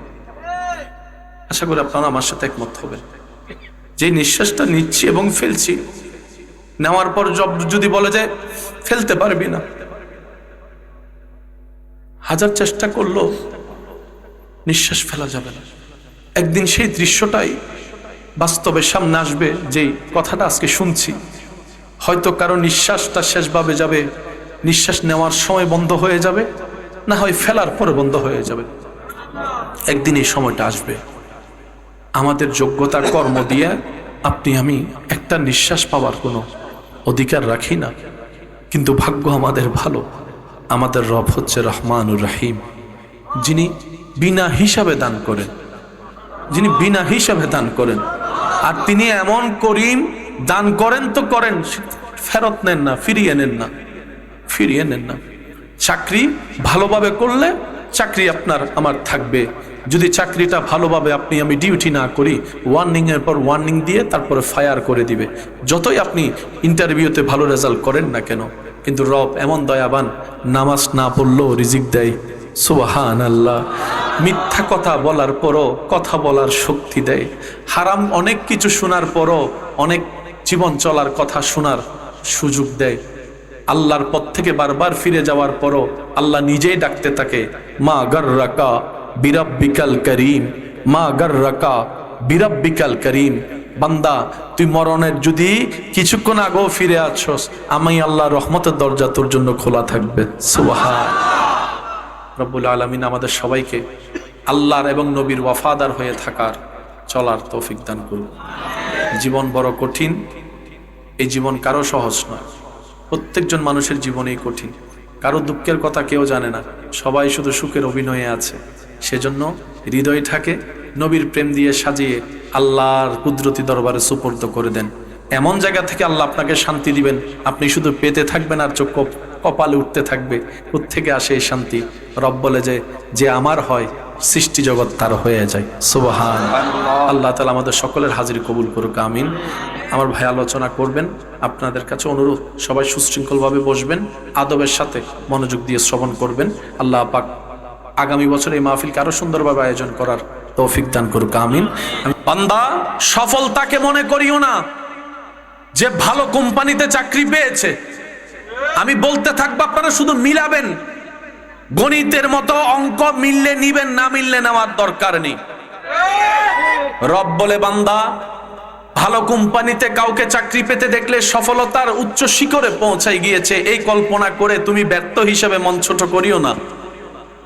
A: আশা করি আপনারা আমার সাথে একমত হবেন। যে নিঃশ্বাসটা নিচ্ছি এবং ফেলছি, নেওয়ার পর যদি বলে যায় ফেলতে পারবি না, হাজার চেষ্টা করলেও নিঃশ্বাস ফেলা যাবে না। একদিন সেই দৃশ্যটাই বাস্তবে সামনে আসবে। যেই কথাটা আজকে শুনছি, হয়তো কারো নিঃশ্বাসটা শেষভাবে যাবে, নিঃশ্বাস নেওয়ার সময় বন্ধ হয়ে যাবে, না হয় ফেলার পরে বন্ধ হয়ে যাবে। একদিন এই সময়টা আসবে। আমাদের যোগ্যতা কর্ম দিয়ে আপনি আমি একটা নিঃশ্বাস পাওয়ার কোনো অধিকার রাখি না। কিন্তু ভাগ্য আমাদের ভালো, আমাদের রব হচ্ছে রহমানুর রহিম, যিনি বিনা হিসাবে দান করেন, যিনি বিনা হিসাবে দান করেন। আর তিনি এমন করিম, দান করেন তো করেন, ফেরত নেন না, ফিরিয়ে নেন না। চাকরি ভালোভাবে করলে চাকরি আপনার আমার থাকবে। যদি চাকরিটা ভালোভাবে আপনি আমি ডিউটি না করি, ওয়ার্নিং এর পর ওয়ার্নিং দিয়ে তারপরে ফায়ার করে দিবে। যতই আপনি ইন্টারভিউতে ভালো রেজাল্ট করেন না কেন, কিন্তু রব এমন দয়াবান, নামাজ না পড়লেও রিজিক দেয়। সুবহানাল্লাহ। মিথ্যা কথা বলার পরও কথা বলার শক্তি দেয়। হারাম অনেক কিছু শোনার পরও অনেক জীবন চলার কথা শোনার সুযোগ দেয়। আল্লাহর পথ থেকে বারবার ফিরে যাওয়ার পরও আল্লাহ নিজেই ডাকতে থাকে, মা গাররাকা বিরাব্বিকাল করিম, মা গাররাকা বিরাব্বিকাল করিম। বান্দা, তুই মরণের যদি কিছুক্ষণ আগেও ফিরে আসছস, আমি আল্লাহর রহমতের দরজা তোর জন্য খোলা থাকবে। সুবহান। রব্বুল আলামিন আমাদের সবাইকে আল্লাহর এবং নবীর ওয়াফাদার হয়ে থাকার চলার তৌফিক দান করুন। জীবন বড় কঠিন, এই জীবন কারো সহজ নয়। প্রত্যেকজন মানুষের জীবনেই কঠিন। কারো দুঃখের কথা কেউ জানে না, সবাই শুধু সুখের অভিনয়ে আছে। সেজন্য হৃদয়টাকে নবীর প্রেম দিয়ে সাজিয়ে আল্লাহর কুদরতি দরবারে সুপর্দ করে দেন। এমন জায়গা থেকে আল্লাহ আপনাকে শান্তি দিবেন, আপনি শুধু পেতে থাকবেন আর চোখ কপালে উঠতে থাকবে। কোত্থেকে আসে এই শান্তি? রব বলে যে আমার হয়, সৃষ্টি জগৎ তার হয়ে যায়। সুবহান। আল্লাহ তাআলা আমাদের সকলের হাজির কবুল করুক, আমিন। আমার ভাই আলোচনা করবেন, আপনাদের কাছে অনুরোধ, সবাই সুশৃঙ্খলভাবে বসবেন, আদবের সাথে মনোযোগ দিয়ে শ্রবণ করবেন। আল্লাহ পাক আগামী বছর এই মাহফিলকে আরো সুন্দরভাবে আয়োজন করার তৌফিক দান করুক, আমিন। বান্দা, সফলতাকে মনে করিও না যে ভালো কোম্পানিতে চাকরি পেয়েছে। আমি বলতে থাকবো, আপনারা শুধু মিলাবেন। গণিতের মতো অঙ্ক মিললে নিবেন, না মিললে নেওয়ার দরকার নেই। রব বলে, বান্দা, ভালো কোম্পানিতে কাউকে চাকরি পেতে দেখলে সফলতার উচ্চ শিখরে পৌঁছাই গিয়েছে, এই কল্পনা করে তুমি ব্যর্থ হিসেবে মন ছোট করিও না।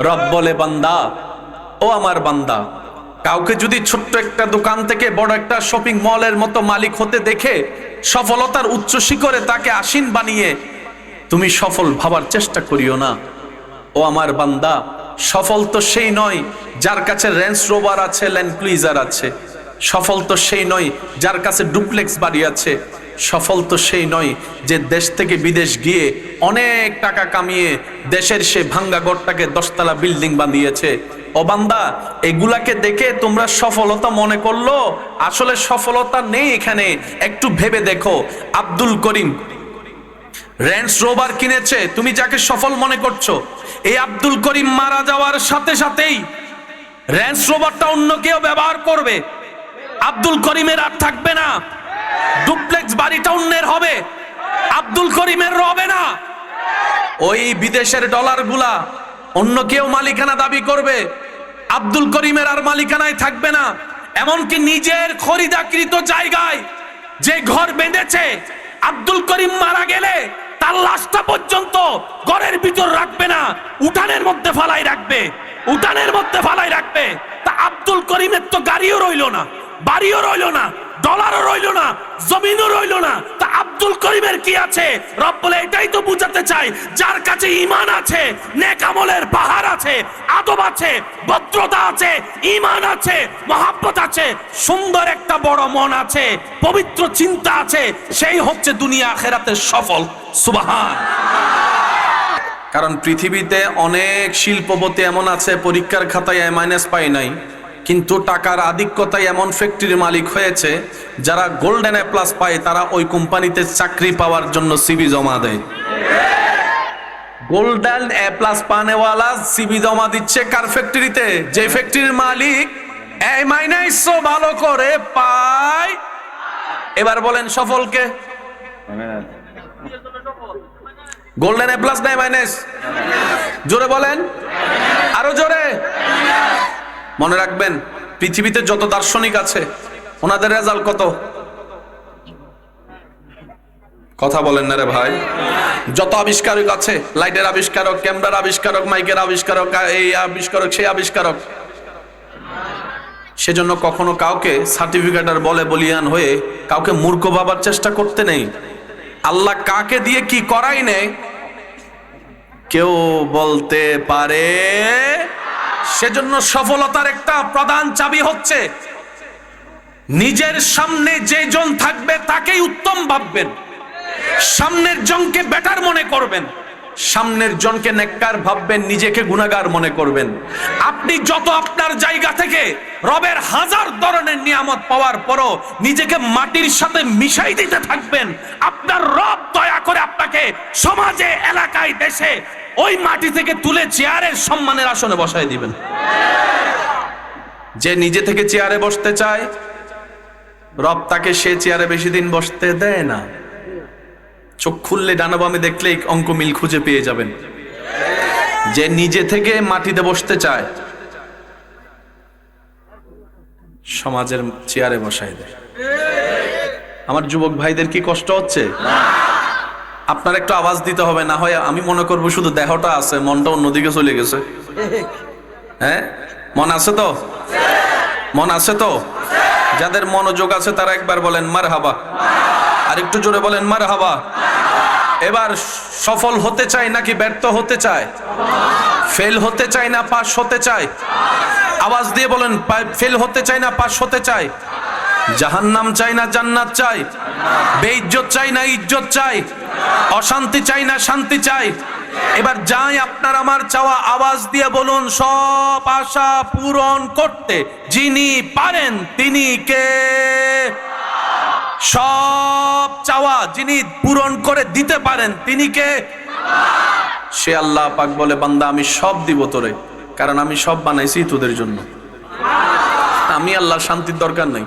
A: রব বলে, বান্দা, ও আমার বান্দা, কাউকে যদি ছোট্ট একটা দোকান থেকে বড় একটা শপিং মলের মতো মালিক হতে দেখে সফলতার উচ্চ শিখরে তাকে আসীন বানিয়ে তুমি সফল ভাবার চেষ্টা করিও না। ও আমার বান্দা, সফল তো সেই নয় যার কাছে রেঞ্জ রোভার আছে, ল্যান্ড ক্রুইজার আছে। সফল তো সেই নয় যার কাছে ডুপ্লেক্স বাড়ি আছে, সফল তো সেই নয় যে দেশ থেকে বিদেশ গিয়ে অনেক টাকা কামিয়ে দেশের সে ভাঙ্গা ঘরটাকে 10তলা বিল্ডিং বানিয়েছে। ও বান্দা, এগুলাকে দেখে তোমরা সফলতা মনে করলো, আসলে সফলতা নেই এখানে। একটু ভেবে দেখো, আব্দুল করিম রেঞ্জ রোভার কিনেছে, তুমি যাকে সফল মনে করছো, এই আব্দুল করিম মারা যাওয়ার সাথে সাথেই রেঞ্জ রোভারটা অন্য কেউ ব্যবহার করবে, আব্দুল করিমের আর থাকবে না। ডুপ্লেক্স বাড়িটা অন্যের হবে, আব্দুল করিমের হবে না। ওই বিদেশের ডলারগুলা অন্য কেউ মালিকানা দাবি করবে, আব্দুল করিমের আর মালিকানায় থাকবে না। এমনকি নিজের খরিদাকৃত জায়গায় যে ঘর বেঁধেছে, আব্দুল করিম মারা গেলে তার লাশটা পর্যন্ত ঘরের ভিতর রাখবে না, উঠানের মধ্যে ফালাই রাখবে, উঠানের মধ্যে ফালাই রাখবে। তা আব্দুল করিমের তো গাড়িও রইলো না, বাড়িও রইলো না, ডলারও রইলো না, জমিনও রইলো না। তা আব্দুল করিমের কি আছে? রব বলে এটাই তো বুঝাতে চাই, যার কাছে ঈমান আছে, নেক আমলের পাহাড় আছে, আদব আছে, ভদ্রতা আছে, ঈমান আছে, মহব্বত আছে, সুন্দর একটা বড় মন আছে, পবিত্র চিন্তা আছে, সেই হচ্ছে দুনিয়া আখিরাতের সফল। সুবহান। কারণ পৃথিবীতে অনেক শিল্পপতি এমন আছে পরীক্ষার খাতায় A- পায় নাই, কিন্তু টাকার আধিক্যতায় এমন ফ্যাক্টরির মালিক হয়েছে যারা গোল্ডেন A+ পায়, তারা ওই কোম্পানিতে চাকরি পাওয়ার জন্য সিভি জমা দেয়। গোল্ডেন A+ পানেওয়ালা সিভি জমা দিচ্ছে কার ফ্যাক্টরিতে? যে ফ্যাক্টরির মালিক A- ভালো করে পায়। এবার বলেন সফলকে? গোল্ডেন A+ না A-? জোরে বলেন, আরো জোরে। মনে রাখবেন, পৃথিবীতে যত দার্শনিক আছে ওনাদের রেজাল্ট কত? কথা বলেন না রে ভাই। যত আবিষ্কারক আছে, লাইটের আবিষ্কারক, ক্যামেরার আবিষ্কারক, মাইকের আবিষ্কারক, এই আবিষ্কারক, সেই আবিষ্কারক, সেজন্য কখনো কাউকে সার্টিফিকেটার বলে বলিয়ান হয়ে কাউকে মূর্খ ভাবার চেষ্টা করতে নেই। আল্লাহ কাকে দিয়ে কি করাই নেই কেউ বলতে পারে। সেজন্য সফলতার একটা প্রধান চাবি হচ্ছে নিজের সামনে যে জন থাকবে তাকেই উত্তম ভাববেন, সামনের জনকে বেটার মনে করবেন, সামনের জনকে নেককার ভাববেন, নিজেকে গুনাহগার মনে করবেন। আপনি যত আপনার জায়গা থেকে রবের হাজার ধরনের নিয়ামত পাওয়ার পরও নিজেকে মাটির সাথে মিশাই দিতে থাকবেন, আপনার রব দয়া করে আপনাকে সমাজে, এলাকায়, দেশে ওই মাটি থেকে তুলে চেয়ারের সম্মানের আসনে বসায় দিবেন। যে নিজে থেকে চেয়ারে বসতে চায়, রব তাকে সে চেয়ারে বেশি দিন বসতে দেয় না। চোখ খুললে ডানা বামে দেখলেই অঙ্ক মিল খুঁজে পেয়ে যাবেন। যে নিজে থেকে মাটিতে বসতে চায়, সমাজের চেয়ারে বসায় দেয়। আমার যুবক ভাইদের কি কষ্ট হচ্ছে? আপনার একটু আওয়াজ দিতে হবে, না হয় আমি মনে করবো শুধু দেহটা আছে, মনটা অন্যদিকে চলে গেছে। হ্যাঁ, মন আছে তো? মন আছে তো? যাদের মনোযোগ আছে তারা একবার বলেন মারহাবা, আর একটু জোরে বলেন মারহাবা। এবার সফল হতে চাই নাকি ব্যর্থ হতে চায়? ফেল হতে চাই না পাস হতে চায়? আওয়াজ দিয়ে বলেন, ফেল হতে চাই না পাস হতে চায়? জাহান্নাম চাই না জান্নাত চাই? বেইজ্জত চাই না ইজ্জত চাই? অশান্তি চাই না শান্তি চাই? এবার যাই আপনার আমার চাওয়া, আওয়াজ দিয়ে বলুন, সব আশা পূরণ করতে যিনি পারেন তিনি কে? সব চাওয়া যিনি পূরণ করে দিতে পারেন তিনি কে? সে আল্লাহ পাক বলে, বান্দা আমি সব দিব তোরে, কারণ আমি সব বানাইছি তোদের জন্য। আমি আল্লাহর শান্তির দরকার নাই,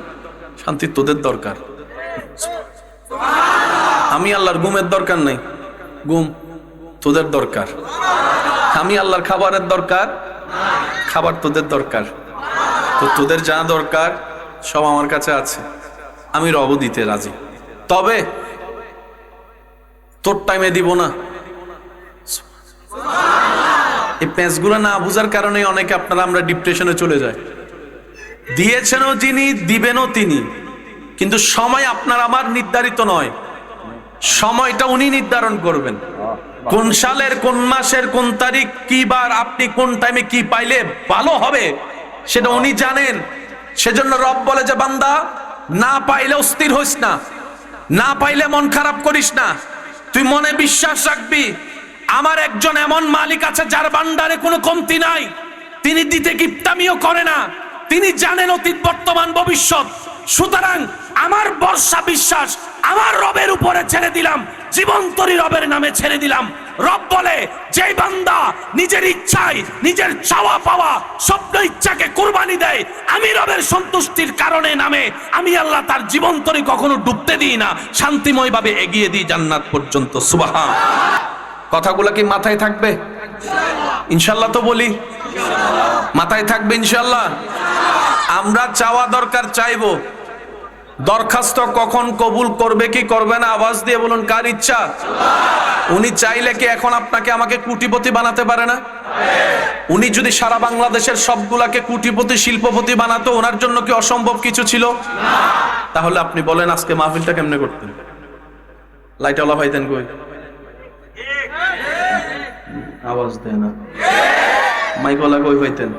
A: শান্তি তোদের দরকার। আমি আল্লাহর ঘুমের দরকার নাই, ঘুম তোদের দরকার। আমি আল্লাহর খাবারের দরকার, খাবার তোদের দরকার। তো তোদের যা দরকার সব আমার কাছে আছে, আমি রব দিতে রাজি, তবে তোর টাইমে দিব না। এই প্যাঁচগুলো না বুঝার কারণে অনেকে আপনারা আমরা ডিপ্রেশনে চলে যায়। দিয়েছেনও যিনি, দিবেনও তিনি, কিন্তু সময় আপনার আমার নির্ধারিত নয়, সময়টা উনি নির্ধারণ করবেন। কোন সালের কোন মাসের কোন তারিখ কি বার আপনি কোন টাইমে কি পাইলে ভালো হবে সেটা উনি জানেন। সেজন্য রব বলে যে বান্দা, না পাইলে অস্থির হইস না, না পাইলে মন খারাপ করিস না, তুই মনে বিশ্বাস রাখবি আমার একজন এমন মালিক আছে যার ভান্ডারে কোনো কমতি নাই। তিনি দিতে কিপটামিও করে না, তিনি জানেন অতীত বর্তমান ভবিষ্যৎ। সুতরাং আমার ভরসা বিশ্বাস আমার রবের উপরে ছেড়ে দিলাম, জীবন্তরী রবের নামে ছেড়ে দিলাম। রব বলে, যে বান্দা নিজের ইচ্ছায় নিজের চাওয়া পাওয়া স্বপ্ন ইচ্ছাকে কুরবানি দেয়, আমি রবের সন্তুষ্টির কারণে নামে আমি আল্লাহ তার জীবন্তরী কখনো ডুবতে দিই না, শান্তিময় ভাবে এগিয়ে দিই জান্নাত পর্যন্ত। সুবহান। কথাগুলো কি মাথায় থাকবে? ইনশাল্লাহ তো বলি, মাথায় থাকবে ইনশাল্লাহ। আমরা চাওয়া দরকার চাইবো, দরখাস্ত কখন কবুল করবে কি করবে না আওয়াজ দিয়ে বলুন কার ইচ্ছা? উনি চাইলে কি এখন আপনাকে আমাকে কোটিপতি বানাতে পারে না? উনি যদি সারা বাংলাদেশের সবগুলাকে কোটিপতি শিল্পপতি বানাতো, ওনার জন্য কি অসম্ভব কিছু ছিল? তাহলে আপনি বলেন আজকে মাহফিলটা কেমনে করতেন? লাইটওয়ালা পাইতেন কই? আওয়াজ দেয় না। মাইকওয়ালা কই পাইতেন?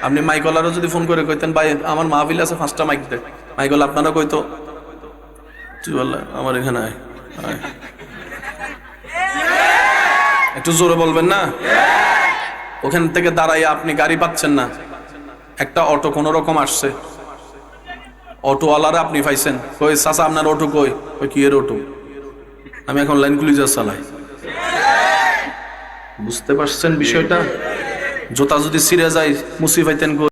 A: আপনি মাইকওয়ালারও যদি ফোন করে কইতেন ভাই আমার মাহফিল আছে 5টা মাইক দে, মাইকওয়ালা আপনারা কইতো তুই বল আমার এখানে আয়, আয়। একটু জোরে বলবেন না? ওখান থেকে দাঁড়াইয়া আপনি গাড়ি পাচ্ছেন না, একটা অটো কোন রকম আসছে, অটোওয়ালারা আপনি পাইছেন, কই চাচা আপনার অটো কই? কই কি এর অটো? আমি এখন লাইন ক্লুজার চালাই। বুঝতে পারছেন বিষয়টা? জোতা যদি ছিঁড়ে যায় মুসি পাইতেন কই?